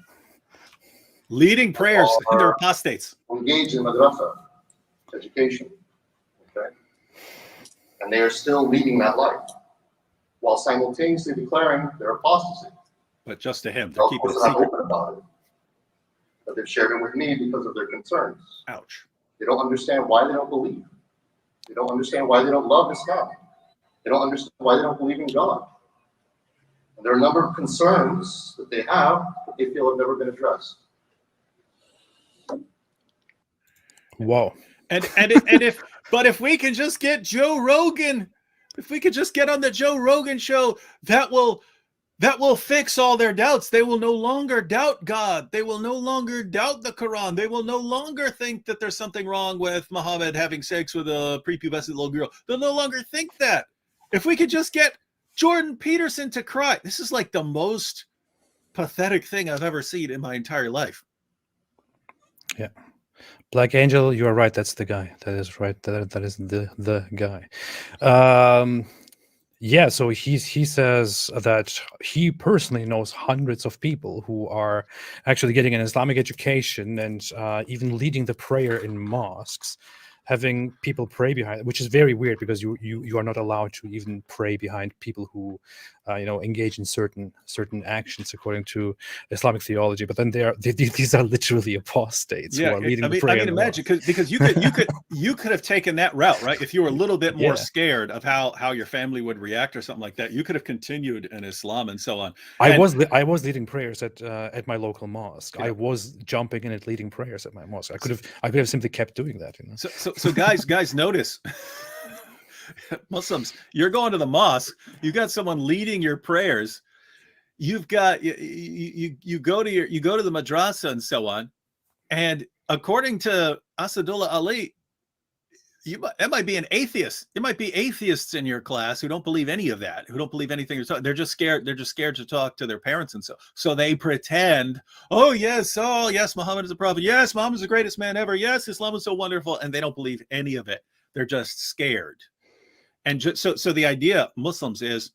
Leading prayers into apostates. Engaged in madrasa, education. Okay? And they are still leading that life while simultaneously declaring their apostasy. But just to him. They're Of keeping course, it they're not secret. open about it. But they've shared it with me because of their concerns. Ouch. They don't understand why they don't believe. They don't understand why they don't love Islam. They don't understand why they don't believe in God. And there are a number of concerns that they have that they feel have never been addressed. Whoa. And if we can just get Joe Rogan, if we could just get on the Joe Rogan show, that will fix all their doubts. They will no longer doubt God. They will no longer doubt the Quran. They will no longer think that there's something wrong with Mohammed having sex with a prepubescent little girl. They'll no longer think that. If we could just get Jordan Peterson to cry. This is like the most pathetic thing I've ever seen in my entire life. Yeah. Black Angel, you are right. That's the guy. That is right. That is the guy. Yeah, so he says that he personally knows hundreds of people who are actually getting an Islamic education and even leading the prayer in mosques, having people pray behind, which is very weird because you are not allowed to even pray behind people who engage in certain actions according to Islamic theology. But then these are literally apostates who are leading the prayer. I mean, imagine because you could have taken that route, right? If you were a little bit more scared of how your family would react or something like that, you could have continued in Islam and so on. I was leading prayers at my local mosque. Yeah. I was jumping in and leading prayers at my mosque. I could have simply kept doing that. So guys, notice. Muslims, you're going to the mosque, you've got someone leading your prayers, you've got you go to the madrasa and so on, and according to Asadullah Ali, it might be an atheist. It might be atheists in your class who don't believe any of that, who don't believe anything you're talking. They're just scared to talk to their parents, and so they pretend, oh yes, Muhammad is a prophet, yes, Muhammad is the greatest man ever, yes, Islam is so wonderful, and they don't believe any of it. They're just scared. And so the idea, Muslims, is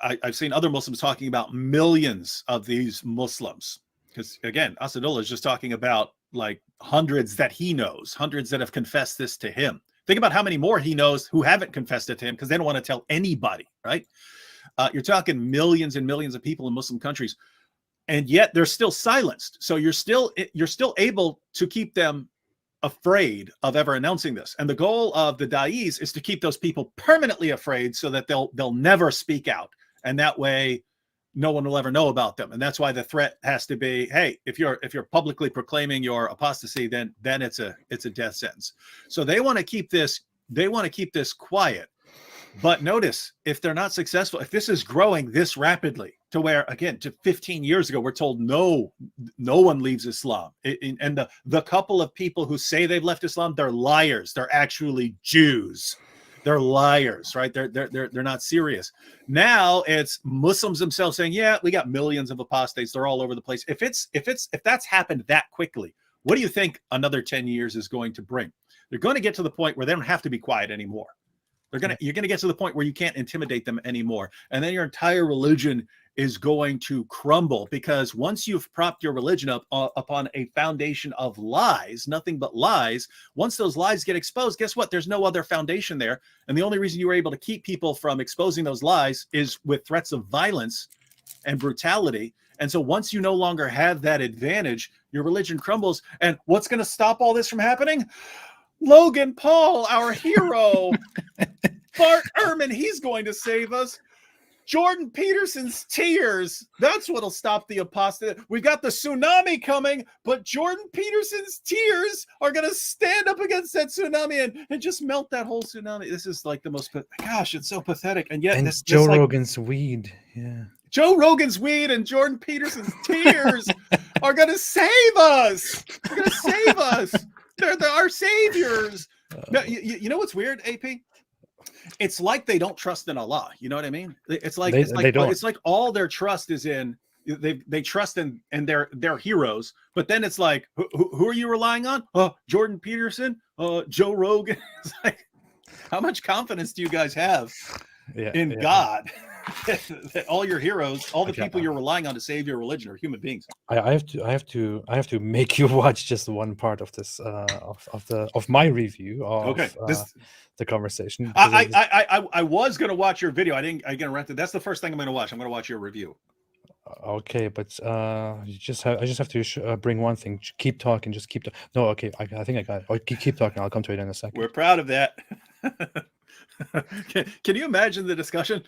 I've seen other Muslims talking about millions of these Muslims, because again, Asadullah is just talking about like hundreds that he knows, hundreds that have confessed this to him. Think about how many more he knows who haven't confessed it to him because they don't want to tell anybody, right? You're talking millions and millions of people in Muslim countries, and yet they're still silenced. So you're still able to keep them afraid of ever announcing this. And the goal of the da'is is to keep those people permanently afraid so that they'll never speak out. And that way no one will ever know about them. And that's why the threat has to be, hey, if you're publicly proclaiming your apostasy, then it's a death sentence. So they want to keep this quiet. But notice, if they're not successful, if this is growing this rapidly to where, again, to 15 years ago, we're told no one leaves Islam. And the couple of people who say they've left Islam, they're liars. They're actually Jews. They're liars, right? They're not serious. Now it's Muslims themselves saying, yeah, we got millions of apostates. They're all over the place. If that's happened that quickly, what do you think another 10 years is going to bring? They're going to get to the point where they don't have to be quiet anymore. You're going to get to the point where you can't intimidate them anymore. And then your entire religion is going to crumble, because once you've propped your religion up upon a foundation of lies, nothing but lies, once those lies get exposed, guess what? There's no other foundation there. And the only reason you were able to keep people from exposing those lies is with threats of violence and brutality. And so once you no longer have that advantage, your religion crumbles. And what's going to stop all this from happening? Logan Paul, our hero. Bart Ehrman, he's going to save us. Jordan Peterson's tears, that's what'll stop the apostate. We've got the tsunami coming, but Jordan Peterson's tears are going to stand up against that tsunami and just melt that whole tsunami. This is like the most, gosh, it's so pathetic. And yet, and Joe Rogan's weed. Yeah. Joe Rogan's weed and Jordan Peterson's tears are going to save us. They're going to save us. They're our saviors. No, you know what's weird, AP? It's like they don't trust in Allah. You know what I mean? It's like it's like all their trust is in they trust in their heroes. But then it's like, who are you relying on? Jordan Peterson, Joe Rogan. It's like, how much confidence do you guys have in God? That all your heroes, all the people you're relying on to save your religion are human beings. I have to make you watch just one part of this of my review of the conversation. I was gonna watch your video. I didn't rent it. That's the first thing I'm gonna watch. I'm gonna watch your review. Okay, but I just have to bring one thing. Keep talking. Just keep. No, okay. I think I got it. Oh, keep talking. I'll come to it in a second. We're proud of that. Can you imagine the discussion?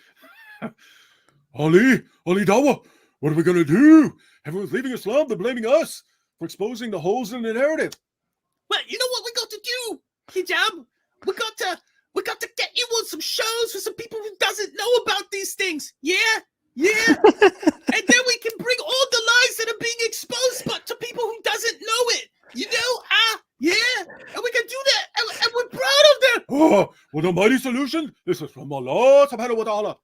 Ali Dawa, what are we gonna do? Everyone's leaving Islam. They're blaming us for exposing the holes in the narrative. Well, you know what we got to do, Hijab? We got to get you on some shows for some people who doesn't know about these things. Yeah. And then we can bring all the lies that are being exposed, but to people who doesn't know it. You know? Yeah. And we can do that. And we're proud of that. Oh, well, the mighty solution. This is from Allah subhanahu wa ta'ala.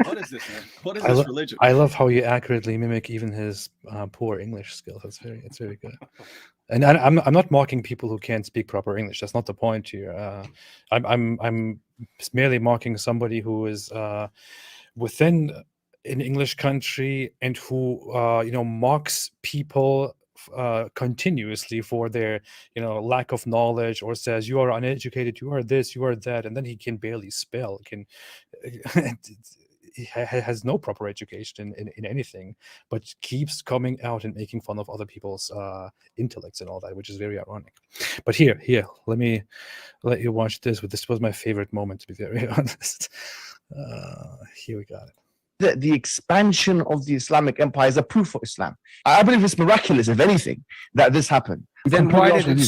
What is this, man? What is this religion? I love how you accurately mimic even his poor English skills. It's very good. And I'm not mocking people who can't speak proper English. That's not the point here. I'm merely mocking somebody who is within an English country and who mocks people continuously for their lack of knowledge, or says you are uneducated, you are this, you are that, and then he can barely spell. He has no proper education in anything, but keeps coming out and making fun of other people's intellects and all that, which is very ironic. But here, let me let you watch this. This was my favorite moment, to be very honest. Here we got it. The expansion of the Islamic Empire is a proof for Islam. I believe it's miraculous, if anything, that this happened. Then why did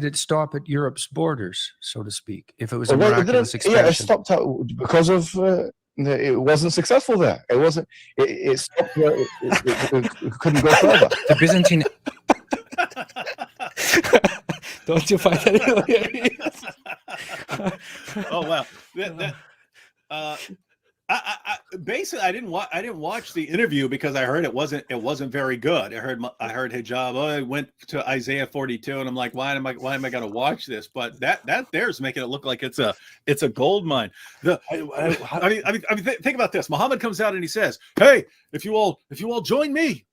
it stop at Europe's borders, so to speak? If it was a miraculous expansion, it stopped out because of it wasn't successful there. It wasn't. It stopped. It couldn't go further. The Byzantine. Don't you find that hilarious? Oh wow! I basically I didn't watch the interview because I heard it wasn't very good. I heard Hijab. I went to Isaiah 42, and I'm like, why am I going to watch this? But that there's making it look like it's a gold mine. I mean, think about this. Mohammed comes out and he says, "Hey, if you all join me."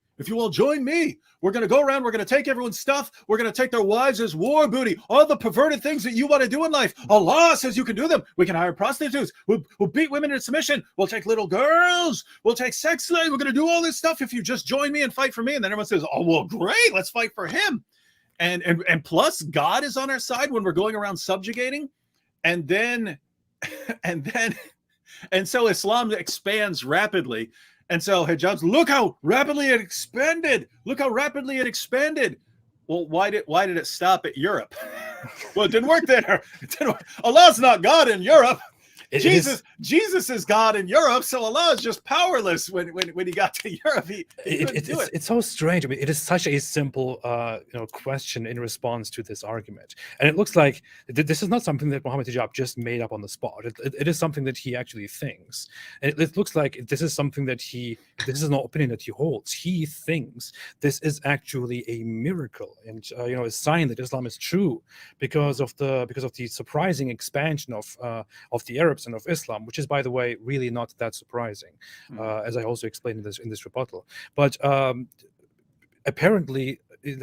We're going to go around. We're going to take everyone's stuff. We're going to take their wives as war booty. All the perverted things that you want to do in life. Allah says you can do them. We can hire prostitutes. We'll beat women into submission. We'll take little girls. We'll take sex slaves. We're going to do all this stuff if you just join me and fight for me. And then everyone says, oh, well, great. Let's fight for him. And plus, God is on our side when we're going around subjugating. And so Islam expands rapidly. And so Hijab's, look how rapidly it expanded. Well, why did it stop at Europe? Well, it didn't work there. Allah's not God in Europe. Jesus is God in Europe, so Allah is just powerless when he got to Europe. It's so strange. I mean, it is such a simple question in response to this argument, and it looks like this is not something that Mohammed Hijab just made up on the spot. It is something that he actually thinks, and it looks like this is something that this is an opinion that he holds. He thinks this is actually a miracle, and a sign that Islam is true because of the surprising expansion of the Arabs 90% of Islam, which is, by the way, really not that surprising, as I also explained in this rebuttal. But apparently,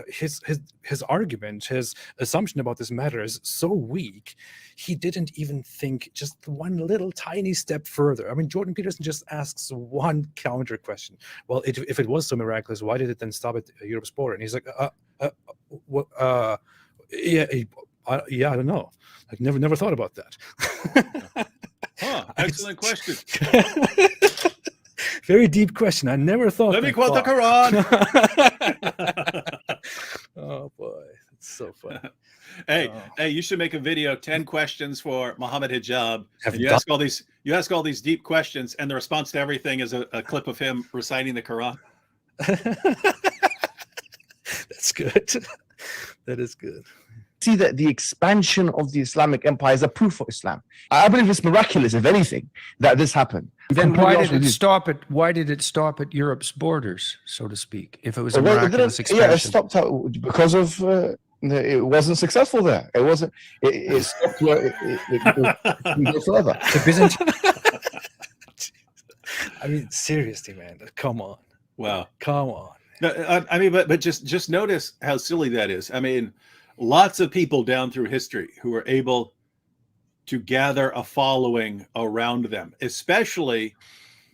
his argument, his assumption about this matter is so weak, he didn't even think just one little tiny step further. I mean, Jordan Peterson just asks one counter question. Well, if it was so miraculous, why did it then stop at Europe's border? And he's like, yeah, I don't know. I've never thought about that. Excellent question. Very deep question. I never thought. Let me quote the Quran. Oh boy, it's so funny. Hey, you should make a video, 10 questions for Mohammed Hijab. Have And you done- ask all these deep questions, and the response to everything is a clip of him reciting the Quran. That's good. That is good. See that the expansion of the Islamic Empire is a proof of Islam. I believe it's miraculous, if anything, that this happened. Then Completely why honest did with it you. stop at? Why did it stop at Europe's borders, so to speak? If it was a Well, it miraculous didn't- expansion. Yeah, it stopped out because of it wasn't successful there. It wasn't. It stopped where it can go further. The Byzantine. I mean, seriously, man. Come on. Wow. Come on. No, I mean, but just notice how silly that is. I mean, lots of people down through history who were able to gather a following around them, especially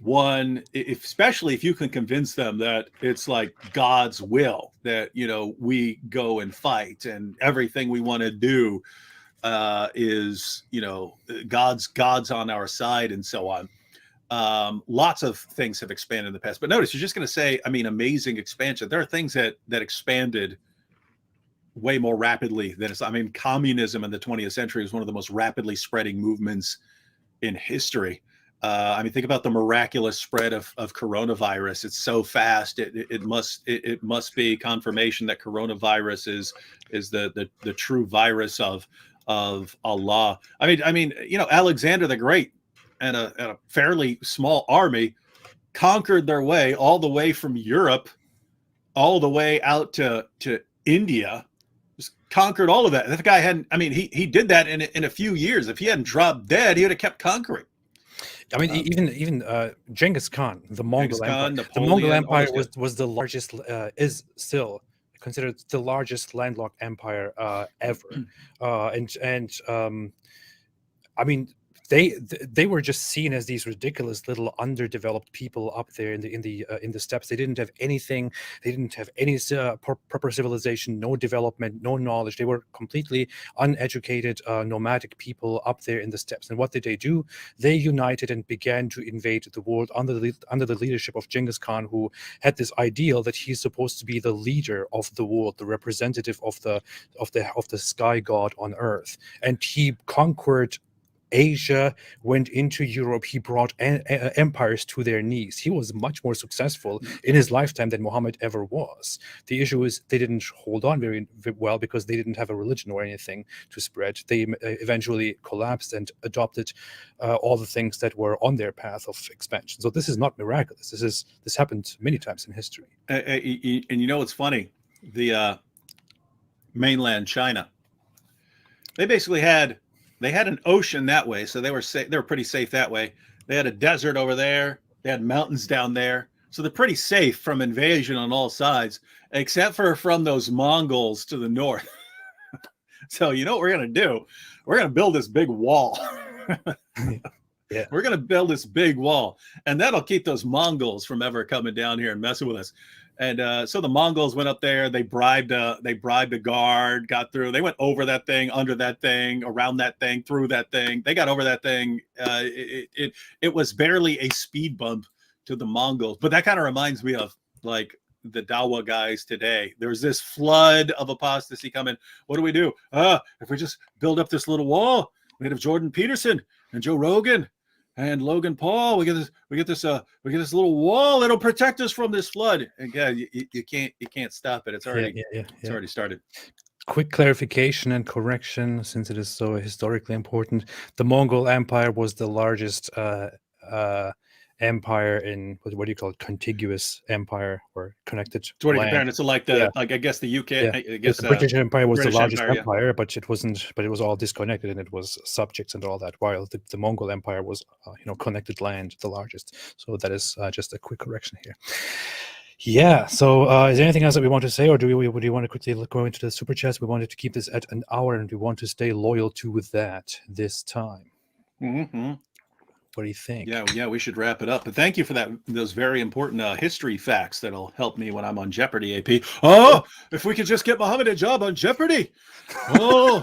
if you can convince them that it's like God's will that, you know, we go and fight and everything we want to do is, you know, God's on our side and so on. Lots of things have expanded in the past, but notice you're just going to say, I mean, amazing expansion. There are things that expanded way more rapidly than I mean, communism in the 20th century is one of the most rapidly spreading movements in history. I mean, think about the miraculous spread of coronavirus. It's so fast. It must be confirmation that coronavirus is the true virus of Allah. I mean, you know, Alexander the Great and a fairly small army conquered their way all the way from Europe, all the way out to India. Just conquered all of that. That guy hadn't. I mean, he did that in a few years. If he hadn't dropped dead, he would have kept conquering. I mean, even Genghis Khan, the Mongol Empire, Napoleon, the Mongol all Empire those was the largest, is still considered the largest landlocked empire ever, I mean, they were just seen as these ridiculous little underdeveloped people up there in the steppes. They didn't have anything. They didn't have any proper civilization, no development, no knowledge. They were completely uneducated, nomadic people up there in the steppes. And what did they do? They united and began to invade the world under the leadership of Genghis Khan, who had this ideal that he's supposed to be the leader of the world, the representative of the sky god on earth. And he conquered Asia, went into Europe. He brought empires to their knees. He was much more successful in his lifetime than Muhammad ever was. The issue is they didn't hold on very well because they didn't have a religion or anything to spread. They eventually collapsed and adopted all the things that were on their path of expansion. So this is not miraculous. This happened many times in history. And you know what's funny? The mainland China, they basically had an ocean that way, so they were pretty safe that way. They had a desert over there. They had mountains down there, so they're pretty safe from invasion on all sides, except for from those Mongols to the north. So you know what we're gonna do? We're gonna build this big wall. Yeah, we're gonna build this big wall, and that'll keep those Mongols from ever coming down here and messing with us. And so the Mongols went up there. They bribed a guard, got through. They went over that thing, under that thing, around that thing, through that thing. They got over that thing. It was barely a speed bump to the Mongols. But that kind of reminds me of like the Dawa guys today. There's this flood of apostasy coming. What do we do? If we just build up this little wall, we have Jordan Peterson and Joe Rogan and Logan Paul. We get this little wall that'll protect us from this flood. And yeah, you can't stop it. It's already it's already started. Quick clarification and correction, since it is so historically important. The Mongol Empire was the largest empire in what do you call it, contiguous empire or connected It's what land. comparing it to like the Yeah. like I guess the UK. Yeah. I guess The British Empire was British the largest Empire, yeah. empire, but it wasn't. But it was all disconnected, and it was subjects and all that. While the Mongol Empire was, connected land, the largest. So that is just a quick correction here. Yeah. So is there anything else that we want to say, or do you want to quickly go into the super chats? We wanted to keep this at an hour, and we want to stay loyal to that this time. Mm-hmm. What do you think? Yeah, we should wrap it up. But thank you for those very important history facts that'll help me when I'm on Jeopardy, AP. Oh, if we could just get Mohammed a job on Jeopardy. Oh.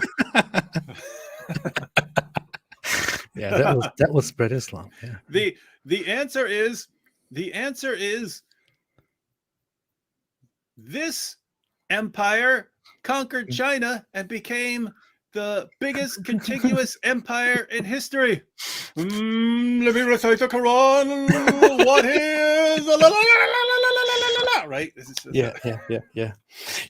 Yeah, that will spread Islam. Yeah. The answer is this empire conquered China and became the biggest contiguous empire in history. Let me recite the Quran. What is right? Yeah.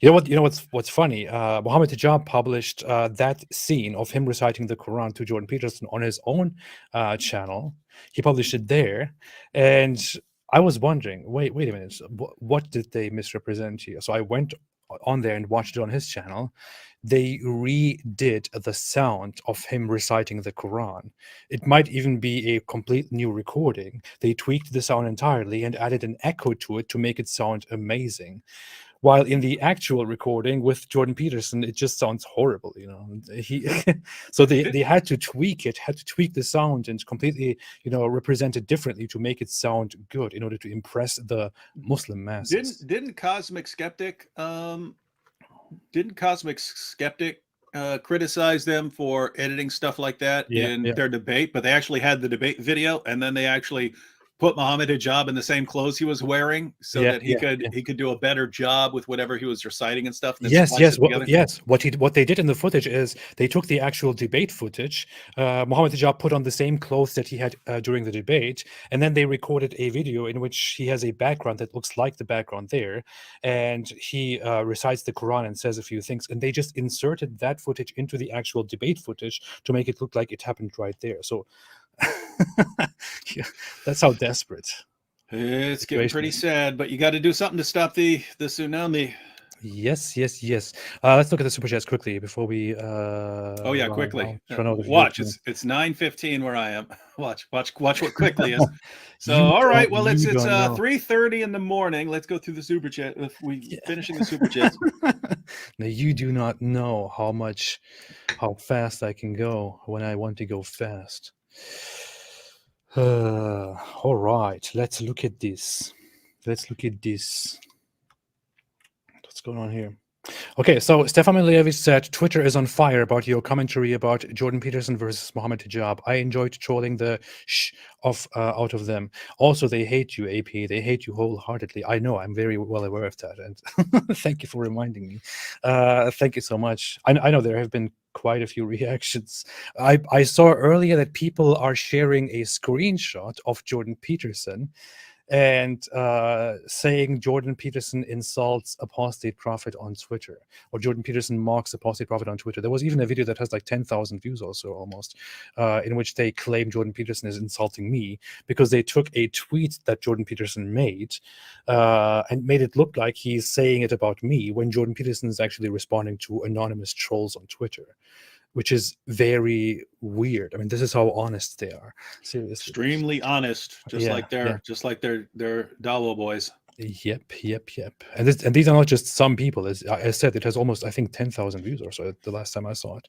You know what's funny? Mohammed Hijab published that scene of him reciting the Quran to Jordan Peterson on his own channel. He published it there, and I was wondering, wait a minute, what did they misrepresent here? So I went on there and watched it on his channel. They redid the sound of him reciting the Quran. It might even be a complete new recording. They tweaked the sound entirely and added an echo to it to make it sound amazing. While in the actual recording with Jordan Peterson, it just sounds horrible, So they had to tweak it, had to tweak the sound and completely, represent it differently to make it sound good in order to impress the Muslim masses. Didn't Cosmic Skeptic criticize them for editing stuff like that their debate? But they actually had the debate video, and then they actually put Mohammed Hijab in the same clothes he was wearing so that he could do a better job with whatever he was reciting and stuff. And Yes. What they did in the footage is they took the actual debate footage. Mohammed Hijab put on the same clothes that he had during the debate, and then they recorded a video in which he has a background that looks like the background there, and he recites the Quran and says a few things, and they just inserted that footage into the actual debate footage to make it look like it happened right there. So that's how desperate. It's getting pretty sad, but you got to do something to stop the tsunami. Yes. Let's look at the super chats quickly before we. Quickly. Watch, it's 9:15 where I am. Watch what quickly is. So all right, well it's 3:30 in the morning. Let's go through the super chat. If we finishing the super chats. Now you do not know how fast I can go when I want to go fast. All right, let's look at this. What's going on here? Okay, so Stefan Milevich said, Twitter is on fire about your commentary about Jordan Peterson versus Mohammed Hijab. I enjoyed trolling the out of them. Also, they hate you, AP. They hate you wholeheartedly. I know, I'm very well aware of that. And thank you for reminding me. Thank you so much. I know there have been quite a few reactions. I saw earlier that people are sharing a screenshot of Jordan Peterson and saying Jordan Peterson insults Apostate Prophet on Twitter, or Jordan Peterson mocks Apostate Prophet on Twitter. There was even a video that has like 10,000 views or so almost, in which they claim Jordan Peterson is insulting me because they took a tweet that Jordan Peterson made and made it look like he's saying it about me when Jordan Peterson is actually responding to anonymous trolls on Twitter, which is very weird. I mean, this is how honest they are. Seriously. Extremely honest, just like their Dawo boys. Yep. And these are not just some people. As I said, it has almost, I think, 10,000 views or so the last time I saw it.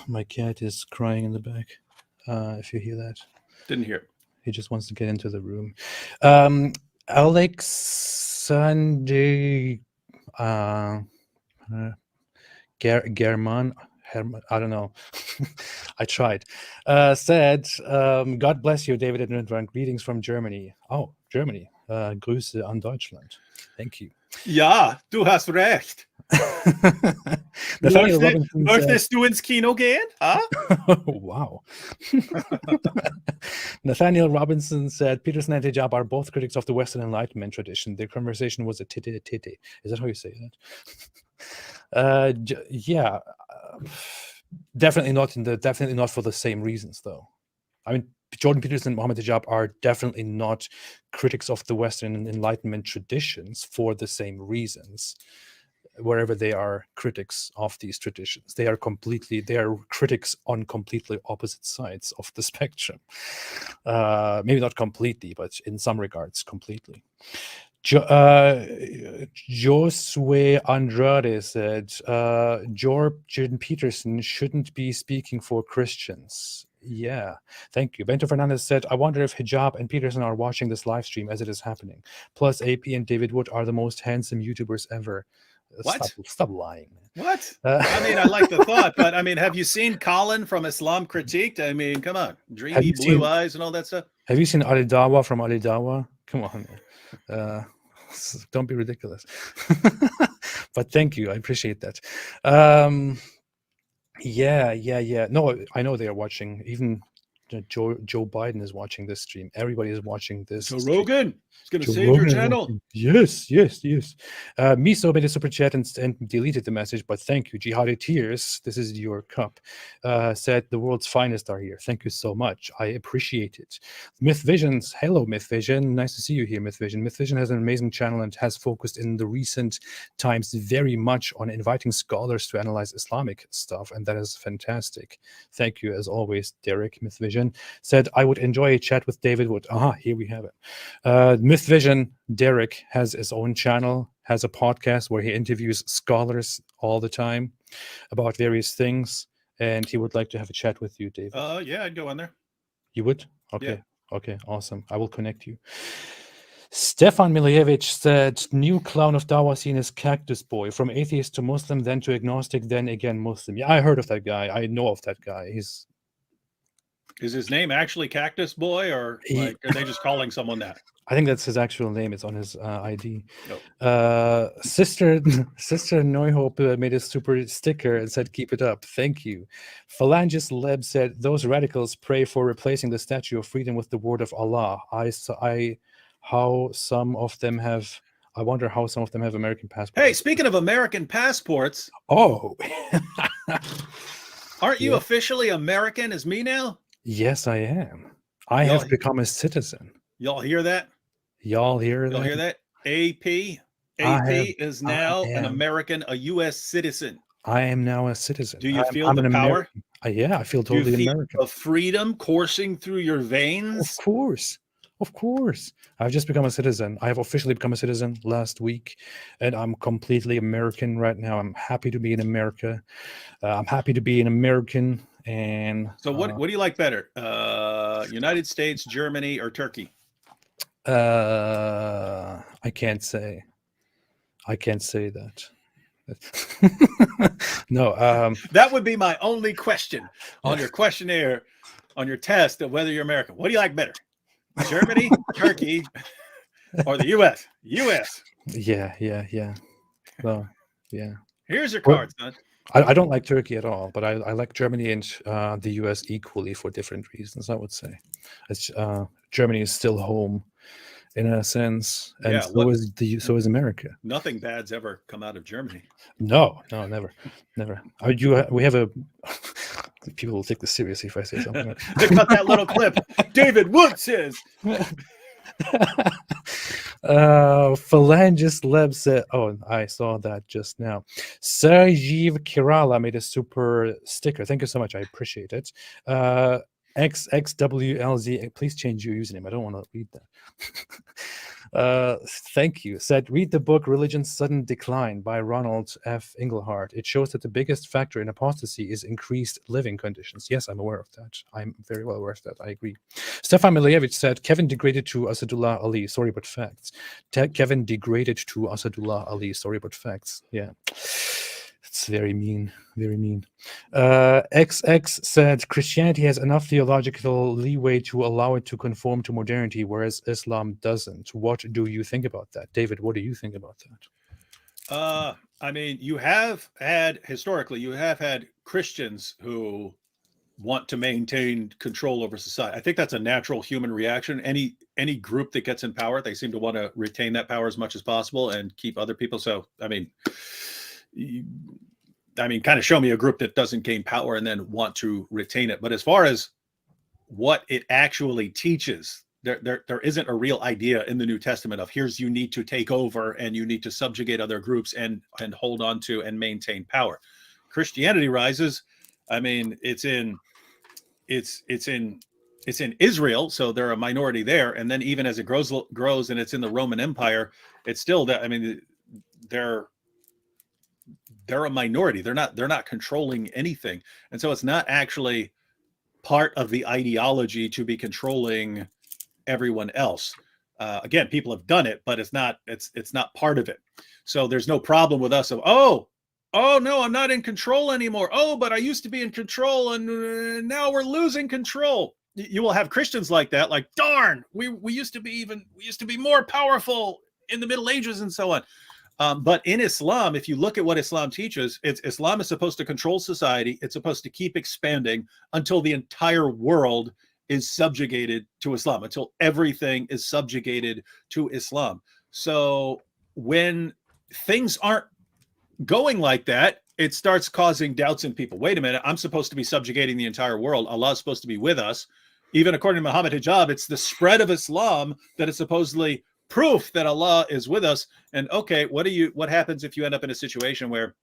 My cat is crying in the back. If you hear that. Didn't hear. He just wants to get into the room. Alexander German, I don't know. I tried. Said, God bless you, David and Rindran. Greetings from Germany. Oh, Germany. Grüße an Deutschland. Thank you. Ja, du hast recht. Möchtest du ins Kino gehen? Huh? Wow. Nathaniel Robinson said, Peterson and Hijab are both critics of the Western Enlightenment tradition. Their conversation was a titty. Is that how you say that? Yeah. Definitely not for the same reasons, though. I mean, Jordan Peterson and Mohammed Hijab are definitely not critics of the Western Enlightenment traditions for the same reasons. Wherever they are critics of these traditions, they are critics on completely opposite sides of the spectrum. Maybe not completely, but in some regards, completely. Josue Andrade said, Jordan Peterson shouldn't be speaking for Christians. Yeah, thank you. Bento Fernandez said, I wonder if Hijab and Peterson are watching this live stream as it is happening. Plus, AP and David Wood are the most handsome YouTubers ever. What? Stop lying. What? I mean, I like the thought, but I mean, have you seen Colin from Islam Critiqued? I mean, come on, dreamy blue eyes and all that stuff. Have you seen Ali Dawa from Ali Dawa? Come on, don't be ridiculous. But thank you, I appreciate that. Yeah. No, I know they are watching. Even Joe Biden is watching this stream. Everybody is watching this. Joe Rogan is going to Joe save Rogan your channel. Yes. Miso made a super chat and deleted the message, but thank you. Jihadi Tears, this is your cup. Said the world's finest are here. Thank you so much. I appreciate it. Myth Visions, hello Myth Vision. Nice to see you here, Myth Vision. Myth Vision has an amazing channel and has focused in the recent times very much on inviting scholars to analyze Islamic stuff, and that is fantastic. Thank you as always, Derek. Myth Vision said, I would enjoy a chat with David Wood. Here we have it. Myth Vision, Derek has his own channel, has a podcast where he interviews scholars all the time about various things, and he would like to have a chat with you, David. Yeah, I'd go on there. You would? Okay. Yeah. Okay, awesome. I will connect you. Stefan Milievich said, new clown of Dawa scene is Cactus Boy. From atheist to Muslim, then to agnostic, then again Muslim. Yeah, I heard of that guy. I know of that guy. Is his name actually Cactus Boy, or like, are they just calling someone that? I think that's his actual name. It's on his ID. Oh. Sister Neuhope made a super sticker and said, keep it up. Thank you. Phalangist Leb said, those radicals pray for replacing the Statue of Freedom with the word of Allah. I wonder how some of them have American passports. Hey, speaking of American passports. Oh. Aren't you officially American as me now? Yes, I am. I have become a citizen. Y'all hear that? Y'all hear that? AP is now an American, a U.S. citizen. I am now a citizen. Do you feel the power? Yeah, I feel totally American. A freedom coursing through your veins? Of course. I've just become a citizen. I have officially become a citizen last week, and I'm completely American right now. I'm happy to be in America. I'm happy to be an American. And so what do you like better? United States, Germany, or Turkey? I can't say that. No. That would be my only question on your questionnaire, on your test of whether you're American. What do you like better? Germany, Turkey, or the U.S.? U.S. Yeah. Well, yeah. Here's your card, son. I don't like Turkey at all, but I like Germany and the U.S. equally for different reasons, I would say. Germany is still home in a sense, and so is America. Nothing bad's ever come out of Germany. No, never. We have a people will take this seriously if I say something. They cut that little clip. David Wood says. Phalangist Leb said, I saw that just now. Sergeev Kirala made a super sticker. Thank you so much. I appreciate it. XXWLZ, please change your username. I don't want to read that. Thank you. Said, read the book Religion's Sudden Decline by Ronald F. Inglehart. It shows that the biggest factor in apostasy is increased living conditions. Yes, I'm aware of that. I'm very well aware of that. I agree. Stefan Milievich said, Kevin degraded to Asadullah Ali. Sorry, but facts. Kevin degraded to Asadullah Ali. Sorry, but facts. Yeah. It's very mean, very mean. XX said, Christianity has enough theological leeway to allow it to conform to modernity, whereas Islam doesn't. What do you think about that? David, what do you think about that? I mean, historically, you have had Christians who want to maintain control over society. I think that's a natural human reaction. Any group that gets in power, they seem to want to retain that power as much as possible and keep other people. So, I mean, kind of show me a group that doesn't gain power and then want to retain it. But as far as what it actually teaches. There isn't a real idea in the New Testament of here's you need to take over and you need to subjugate other groups and hold on to and maintain power. Christianity rises. I mean, it's in Israel, so they're a minority there, and then even as it grows and it's in the Roman Empire, it's still that. I mean, they're a minority. They're not controlling anything, and so it's not actually part of the ideology to be controlling everyone else. Again, people have done it, but it's not part of it. So there's no problem with us of oh no, I'm not in control anymore. Oh, but I used to be in control, and now we're losing control. You will have Christians like that, like darn, we used to be more powerful in the Middle Ages and so on. But in Islam, if you look at what Islam teaches, Islam is supposed to control society. It's supposed to keep expanding until the entire world is subjugated to Islam, until everything is subjugated to Islam. So when things aren't going like that, it starts causing doubts in people. Wait a minute, I'm supposed to be subjugating the entire world. Allah is supposed to be with us. Even according to Muhammad Hijab, it's the spread of Islam that is supposedly proof that Allah is with us. And okay, what happens if you end up in a situation where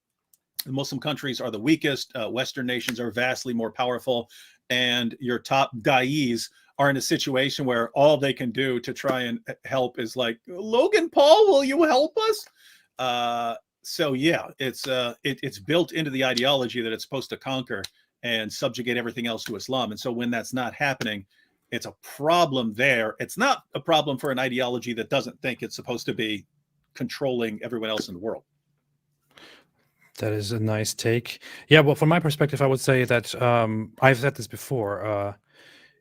the Muslim countries are the weakest, Western nations are vastly more powerful, and your top da'is are in a situation where all they can do to try and help is like, Logan Paul, will you help us? So yeah, it's built into the ideology that it's supposed to conquer and subjugate everything else to Islam. And so when that's not happening, it's a problem there. It's not a problem for an ideology that doesn't think it's supposed to be controlling everyone else in the world. That is a nice take. Yeah, well, from my perspective, I would say that I've said this before.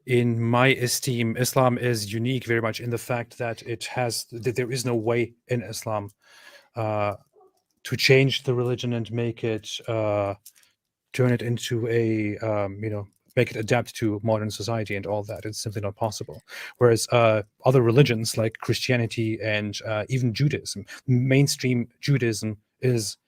In my esteem, Islam is unique very much in the fact that there is no way in Islam to change the religion and make it turn it into a make it adapt to modern society and all that. It's simply not possible. Whereas other religions like Christianity and even Judaism, mainstream Judaism is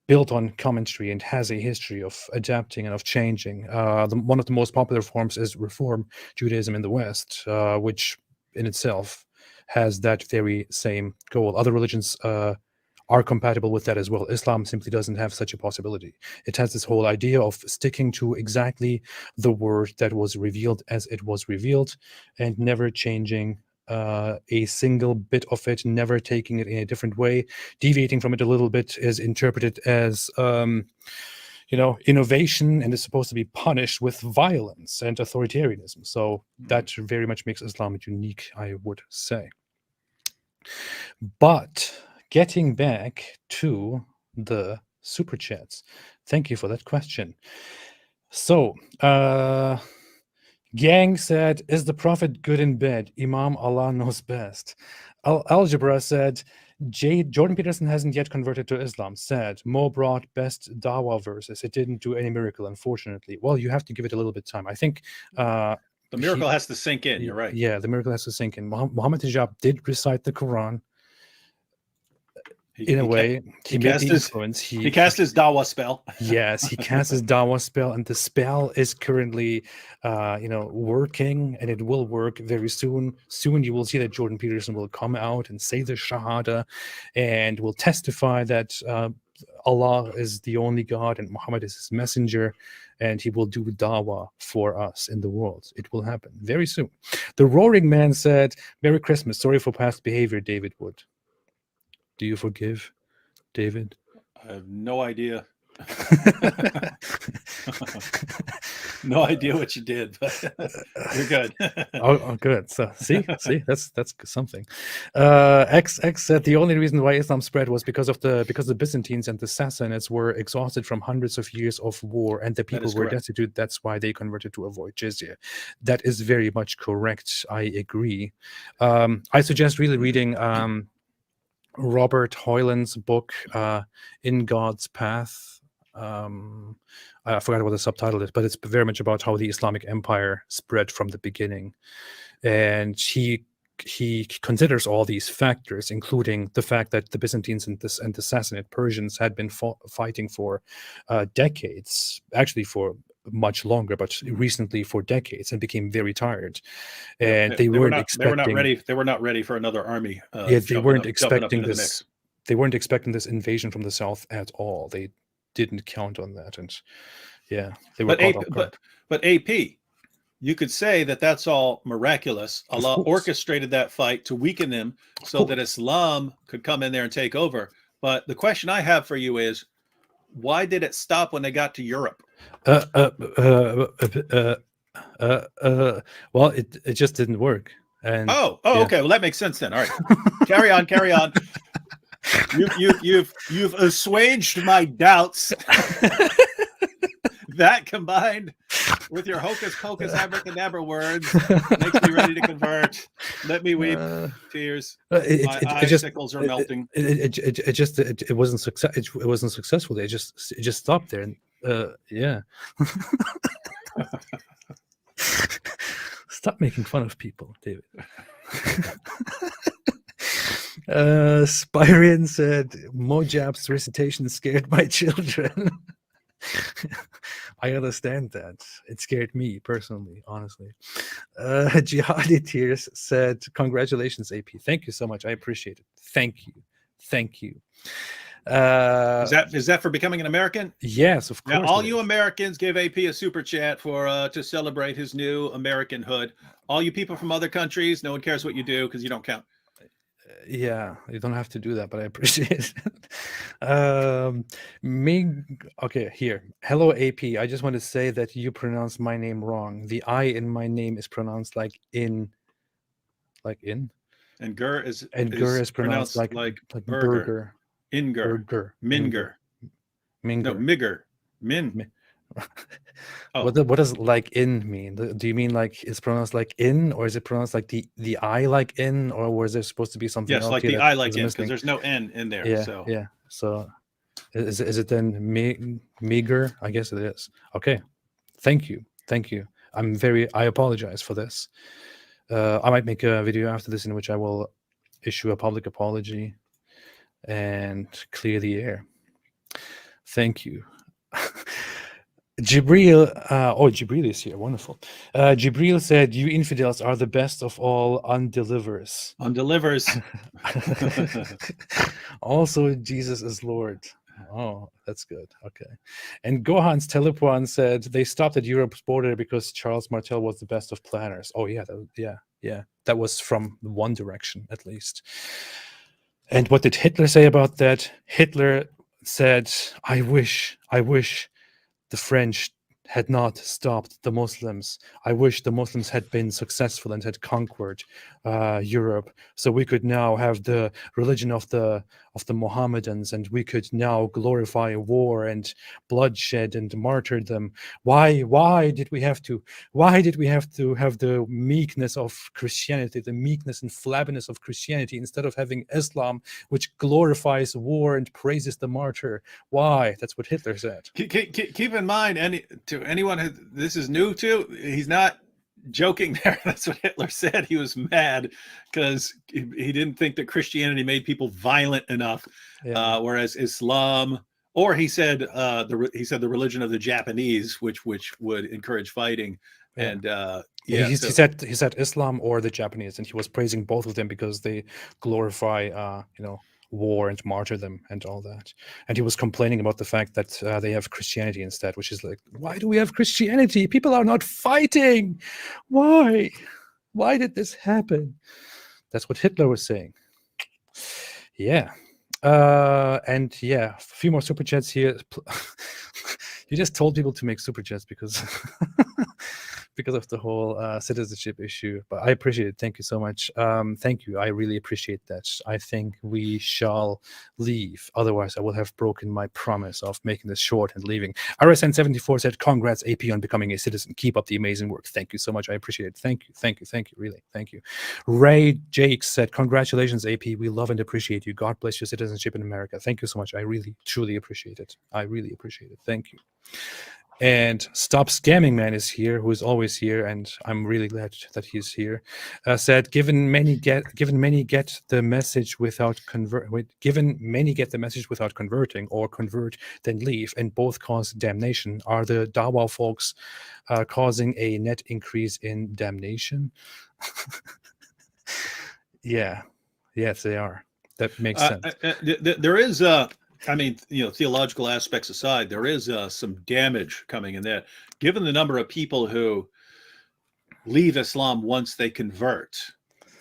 built on commentary and has a history of adapting and of changing. One of the most popular forms is Reform Judaism in the West, which in itself has that very same goal. Other religions are compatible with that as well. Islam simply doesn't have such a possibility. It has this whole idea of sticking to exactly the word that was revealed as it was revealed and never changing a single bit of it, never taking it in a different way. Deviating from it a little bit is interpreted as innovation and is supposed to be punished with violence and authoritarianism. So that very much makes Islam unique, I would say. But getting back to the super chats, thank you for that question. So Gang said, is the Prophet good in bed? Imam, Allah knows best. Algebra said, Jordan Peterson hasn't yet converted to Islam. Sad. Mo brought best dawah verses. It didn't do any miracle, unfortunately. Well, you have to give it a little bit of time. I think the miracle has to sink in. You're right. Yeah, the miracle has to sink in. Muhammad Hijab did recite the Quran. In a way, he made the influence. He cast his dawah spell. Yes, he cast his dawah spell, and the spell is currently, working, and it will work very soon. Soon, you will see that Jordan Peterson will come out and say the Shahada, and will testify that Allah is the only God and Muhammad is his messenger, and he will do dawah for us in the world. It will happen very soon. The Roaring Man said, "Merry Christmas. Sorry for past behavior, David Wood." Do you forgive, David? I have no idea. No idea what you did, but you're good. oh, good. So see, that's something. XX said the only reason why Islam spread was because the Byzantines and the Sassanids were exhausted from hundreds of years of war, and the people were destitute. That's why they converted to avoid jizya. That is very much correct. I agree. I suggest really reading Robert Hoyland's book, In God's Path. I forgot what the subtitle is, but it's very much about how the Islamic Empire spread from the beginning. And he considers all these factors, including the fact that the Byzantines and the Sassanid Persians had been fighting for decades, actually for much longer, but recently for decades, and became very tired. And they weren't expecting. They were not ready for another army. Yeah, they weren't jumping up expecting into the this. mix. They weren't expecting this invasion from the south at all. They didn't count on that, and yeah, they were caught off guard. But AP, you could say that that's all miraculous. Allah orchestrated that fight to weaken them so that Islam could come in there and take over. But the question I have for you is, why did it stop when they got to Europe? Well, it just didn't work. And yeah. Okay. Well, that makes sense then. All right, carry on. You've assuaged my doubts. That combined with your hocus pocus abracadabra words makes me ready to convert. Let me weep tears. My icicles are melting. It wasn't successful. It just stopped there. And yeah. Stop making fun of people, David. Spyrian said Mojab's recitation scared my children. I understand that. It scared me personally, honestly. Jihadi Tears said, congratulations, AP. Thank you so much. I appreciate it. Thank you. Is that for becoming an American? Yes, of course. Now, all you Americans, give AP a super chat for to celebrate his new Americanhood. All you people from other countries, no one cares what you do because you don't count. Yeah, you don't have to do that, but I appreciate it. Okay, here. Hello, AP. I just want to say that you pronounce my name wrong. The I in my name is pronounced like in. And Gur is pronounced like burger. Inger. Burger. Minger. No, Migger. Min. Oh. What does like in mean? Do you mean like it's pronounced like in, or is it pronounced like the I like in, or was there supposed to be something else? Yes, like the I like in, because there's no N in there. Yeah, so. yeah. So is it then meager? I guess it is. Okay. Thank you. I apologize for this. I might make a video after this in which I will issue a public apology and clear the air. Thank you. Jibril is here. Wonderful. Jibril said, "You infidels are the best of all undelivers." Undelivers. Also, Jesus is Lord. Oh, that's good. Okay. And Gohan's Telepuan said they stopped at Europe's border because Charles Martel was the best of planners. Oh yeah, that was from one direction at least. And what did Hitler say about that? Hitler said, I wish the French had not stopped the Muslims. I wish the Muslims had been successful and had conquered Europe, so we could now have the religion of the Mohammedans, and we could now glorify war and bloodshed and martyrdom. Why did we have to have the meekness of Christianity, the meekness and flabbiness of Christianity, instead of having Islam, which glorifies war and praises the martyr? Why? That's what Hitler said. Keep in mind, to anyone this is new to, he's not joking there. That's what Hitler said. He was mad because he didn't think that Christianity made people violent enough, whereas Islam, or he said the religion of the Japanese, which would encourage fighting, and he said Islam or the Japanese, and he was praising both of them because they glorify war and martyrdom and all that. And he was complaining about the fact that they have Christianity instead, which is like, why do we have Christianity? People are not fighting. Why did this happen? That's what Hitler was saying. Yeah. And yeah, a few more super chats here. You just told people to make super chats because of the whole citizenship issue, but I appreciate it. Thank you so much. Thank you. I really appreciate that. I think we shall leave. Otherwise, I will have broken my promise of making this short and leaving. RSN74 said, congrats, AP, on becoming a citizen. Keep up the amazing work. Thank you so much. I appreciate it. Thank you. Really. Thank you. Ray Jakes said, congratulations, AP. We love and appreciate you. God bless your citizenship in America. Thank you so much. I really, truly appreciate it. I really appreciate it. Thank you. And Stop Scamming Man is here, who is always here, and I'm really glad that he's here. Said, given many get the message without converting, or convert then leave, and both cause damnation, are the Dawa folks causing a net increase in damnation? Yeah, yes, they are. That makes sense. There is I mean, theological aspects aside, there is some damage coming in that. Given the number of people who leave Islam once they convert,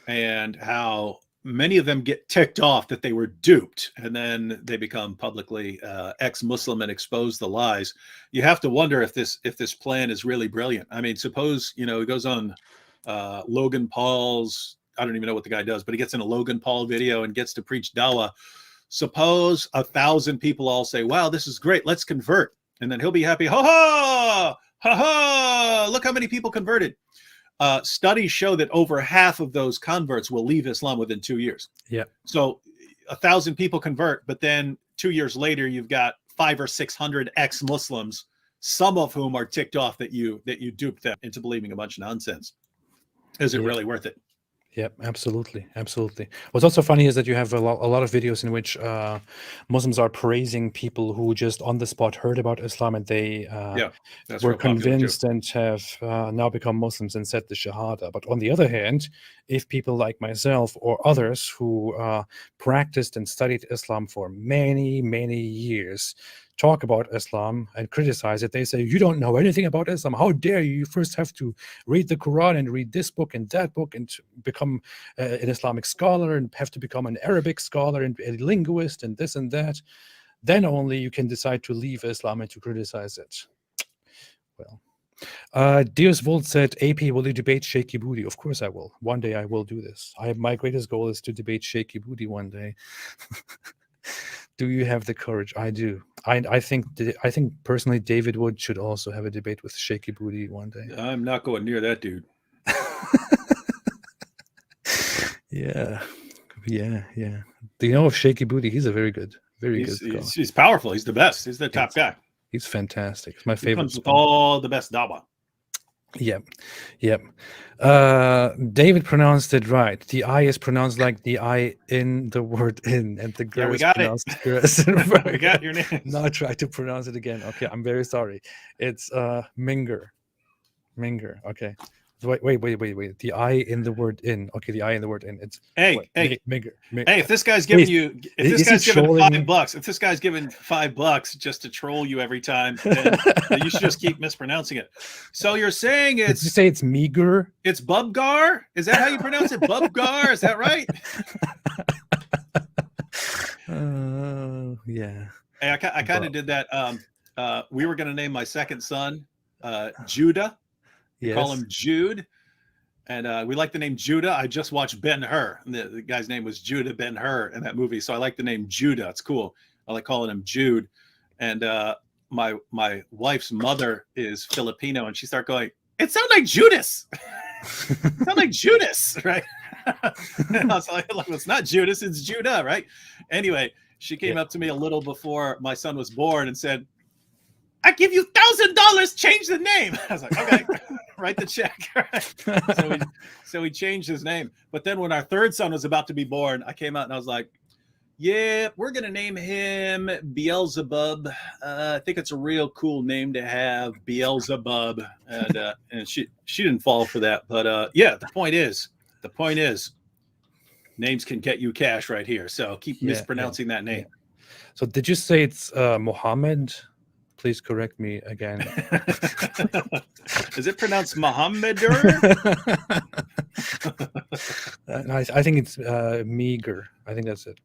and how many of them get ticked off that they were duped, and then they become publicly ex-Muslim and expose the lies, you have to wonder if this plan is really brilliant. I mean, suppose he goes on Logan Paul's, I don't even know what the guy does, but he gets in a Logan Paul video and gets to preach dawah. Suppose 1,000 people all say, wow, this is great, let's convert. And then he'll be happy. Ha ha, ha ha, look how many people converted. Studies show that over half of those converts will leave Islam within 2 years. Yeah. So 1,000 people convert, but then 2 years later, you've got 500 or 600 ex-Muslims, some of whom are ticked off that you duped them into believing a bunch of nonsense. Is it really worth it? Yeah, absolutely. What's also funny is that you have a lot of videos in which Muslims are praising people who just on the spot heard about Islam, and they were convinced and have now become Muslims and said the Shahada. But on the other hand, if people like myself or others who practiced and studied Islam for many, many years talk about Islam and criticize it, they say, you don't know anything about Islam. How dare you? You first have to read the Quran and read this book and that book and become an Islamic scholar, and have to become an Arabic scholar and a linguist and this and that. Then only you can decide to leave Islam and to criticize it. Well, Deus Volt said, AP, will you debate Shaky Booty? Of course I will. One day I will do this. My greatest goal is to debate Shaky Booty one day. Do you have the courage? I do. I think personally David Wood should also have a debate with Shaky Booty one day. I'm not going near that dude. Yeah. Do you know of Shaky Booty? He's a very good scholar. He's powerful. He's the best. He's the top guy. He's fantastic. It's my favorite. He comes with all the best dawah. Yep. David pronounced it right. The I is pronounced like the I in the word in, and the girl is pronounced it. We got your name. Now try to pronounce it again. Okay, I'm very sorry. It's Minger. Okay. Wait. The I in the word in. Okay, the I in the word in. It's Minger. Hey, if this guy's giving you, if this guy's giving $5, if this guy's giving $5 just to troll you every time, then you should just keep mispronouncing it. So you're saying it's? Did you say it's meager? It's Bubgar? Is that how you pronounce it? Bubgar? Is that right? Yeah. Hey, I kind of did that. We were going to name my second son Judah. We call him Jude, and we like the name Judah. I just watched Ben-Hur. The guy's name was Judah Ben-Hur in that movie, so I like the name Judah. It's cool. I like calling him Jude. And my wife's mother is Filipino, and she started going, "It sounds like Judas." It sounds like Judas, right? And I was like, it's not Judas, it's Judah, right? Anyway, she came up to me a little before my son was born and said, I give you $1,000, change the name. I was like, okay, write the check. So we changed his name. But then when our third son was about to be born, I came out and I was like, yeah, we're going to name him Beelzebub. I think it's a real cool name to have, Beelzebub. And she didn't fall for that. But yeah, the point is, names can get you cash right here. So keep mispronouncing that name. Yeah. So did you say it's Mohammed? Please correct me again. Is it pronounced Mohammed? I think it's meager. I think that's it.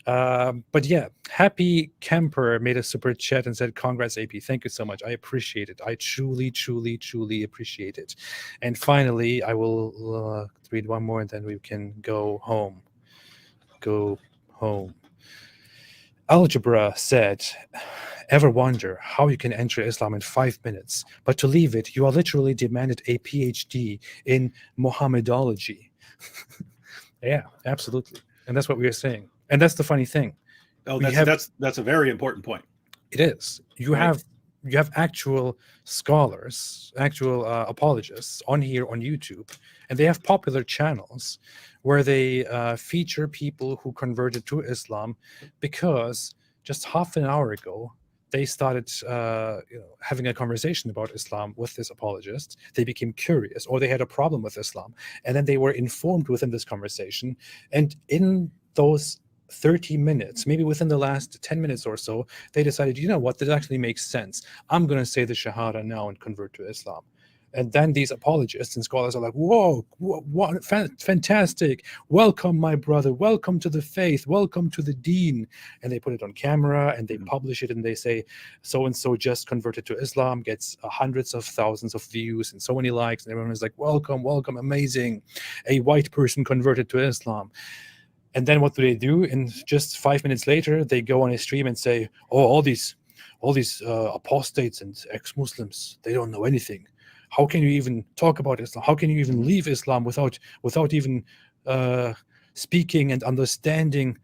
But yeah, Happy Camper made a super chat and said, congrats, AP. Thank you so much. I appreciate it. I truly, truly, truly appreciate it. And finally, I will read one more and then we can go home. Algebra said, ever wonder how you can enter Islam in 5 minutes, but to leave it, you are literally demanded a PhD in Mohammedology. Yeah, absolutely. And that's what we are saying. And that's the funny thing. Oh, that's a very important point. It is. You you have actual scholars, actual apologists on here on YouTube, and they have popular channels where they feature people who converted to Islam because just half an hour ago they started having a conversation about Islam with this apologist. They became curious, or they had a problem with Islam, and then they were informed within this conversation. And in those 30 minutes, maybe within the last 10 minutes or so, they decided, you know what, this actually makes sense. I'm going to say the Shahada now and convert to Islam. And then these apologists and scholars are like, whoa, what, fantastic. Welcome, my brother. Welcome to the faith. Welcome to the deen. And they put it on camera and they publish it and they say, so-and-so just converted to Islam, gets hundreds of thousands of views and so many likes. And everyone is like, welcome, welcome, amazing. A white person converted to Islam. And then what do? And just 5 minutes later, they go on a stream and say, oh, all these apostates and ex-Muslims, they don't know anything. How can you even talk about Islam? How can you even leave Islam without even speaking and understanding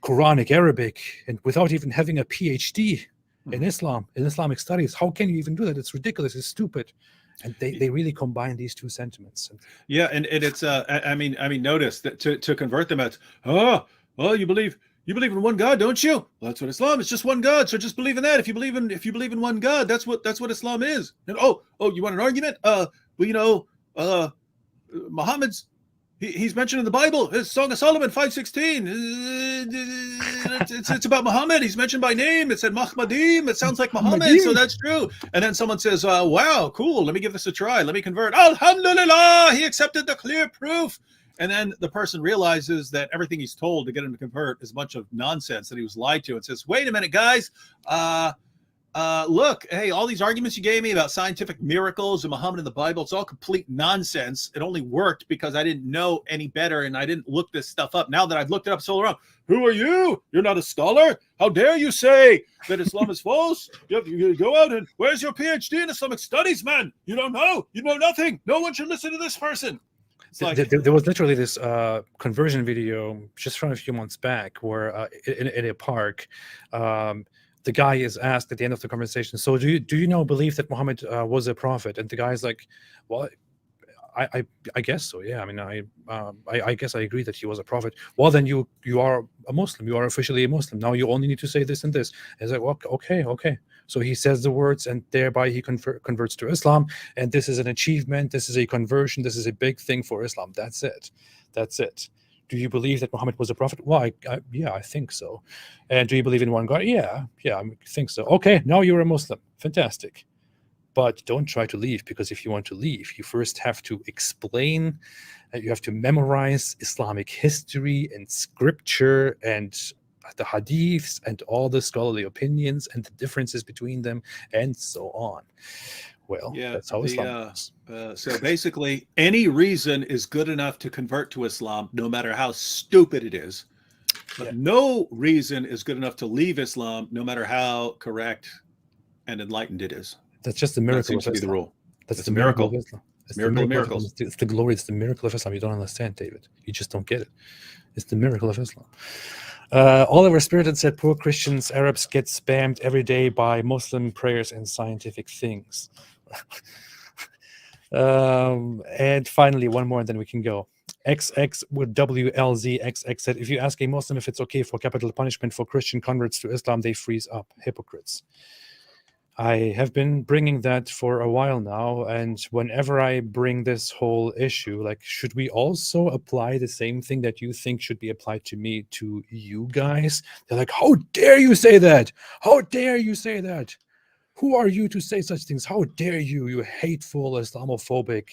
Quranic Arabic, and without even having a PhD in Islam, in Islamic studies? How can you even do that? It's ridiculous. It's stupid. And they really combine these two sentiments. Yeah, and it's I mean notice that to convert them as you believe in one God, don't you? Well, that's what Islam is, just one God. So just believe in that. If you believe in one God, that's what Islam is. And you want an argument? Muhammad's he's mentioned in the Bible. His Song of Solomon 5:16. It's about Muhammad. He's mentioned by name. It said Mahmadim. It sounds like Muhammad, so that's true. And then someone says, "Wow, cool. Let me give this a try. Let me convert." Alhamdulillah, he accepted the clear proof. And then the person realizes that everything he's told to get him to convert is a bunch of nonsense, that he was lied to, and says, wait a minute, guys. Look, hey, all these arguments you gave me about scientific miracles and Muhammad in the Bible, it's all complete nonsense. It only worked because I didn't know any better and I didn't look this stuff up. Now that I've looked it up so long, who are you? You're not a scholar? How dare you say that Islam is false? You go out and where's your PhD in Islamic studies, man? You don't know. You know nothing. No one should listen to this person. There was literally this conversion video just from a few months back where in a park, the guy is asked at the end of the conversation, so do you believe that Muhammad was a prophet? And the guy is like, well, I guess so, yeah. I mean, I guess I agree that he was a prophet. Well, then you are a Muslim. You are officially a Muslim. Now you only need to say this and this. And it's like, well, okay. So he says the words, and thereby he converts to Islam. And this is an achievement. This is a conversion. This is a big thing for Islam. That's it. Do you believe that Muhammad was a prophet? Well, yeah, I think so. And do you believe in one God? Yeah, I think so. Okay, now you're a Muslim. Fantastic. But don't try to leave, because if you want to leave, you first have to explain, you have to memorize Islamic history and scripture and the hadiths and all the scholarly opinions and the differences between them and so on. Well, yeah, that's how Islam is. So basically, any reason is good enough to convert to Islam, no matter how stupid it is. But no reason is good enough to leave Islam, no matter how correct and enlightened it is. That's just the miracle of Islam. Be the rule. That's the miracle of Islam. It's miracle of miracles. It's the glory. It's the miracle of Islam. You don't understand, David. You just don't get it. It's the miracle of Islam. Oliver Spirited said, poor Christians, Arabs get spammed every day by Muslim prayers and scientific things. And finally, one more and then we can go. XX with WLZXX said, if you ask a Muslim if it's okay for capital punishment for Christian converts to Islam, they freeze up. Hypocrites. I have been bringing that for a while now, and whenever I bring this whole issue, like, should we also apply the same thing that you think should be applied to me to you guys? They're like, how dare you say that? How dare you say that? Who are you to say such things? How dare you, you hateful, Islamophobic,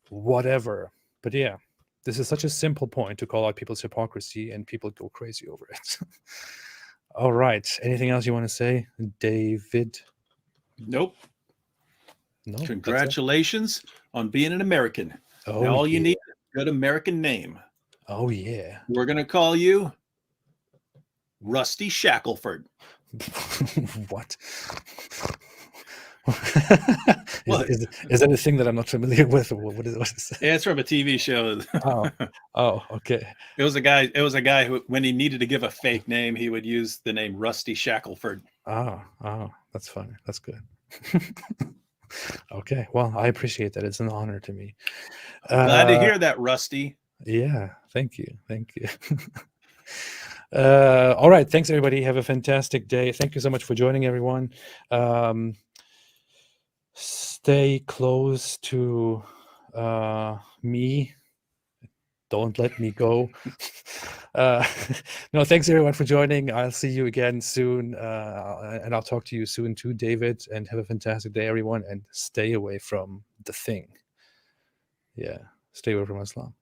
whatever. But yeah, this is such a simple point to call out people's hypocrisy, and people go crazy over it. All right. Anything else you want to say, David? Nope. No. Congratulations on being an American. Oh, now all you need is a good American name. Oh, yeah. We're going to call you Rusty Shackelford. What? Is that a thing that I'm not familiar with? What is it? Yeah, it's from a TV show. Oh, okay. It was a guy who, when he needed to give a fake name, he would use the name Rusty Shackelford. Oh, that's funny. That's good. Okay, well, I appreciate that. It's an honor to me. Glad to hear that, Rusty. Yeah, thank you. All right, thanks everybody. Have a fantastic day. Thank you so much for joining, everyone. Stay close to me. Don't let me go. No, thanks everyone for joining. I'll see you again soon, and I'll talk to you soon too, David. And have a fantastic day, everyone. And stay away from the thing. Yeah, stay away from Islam.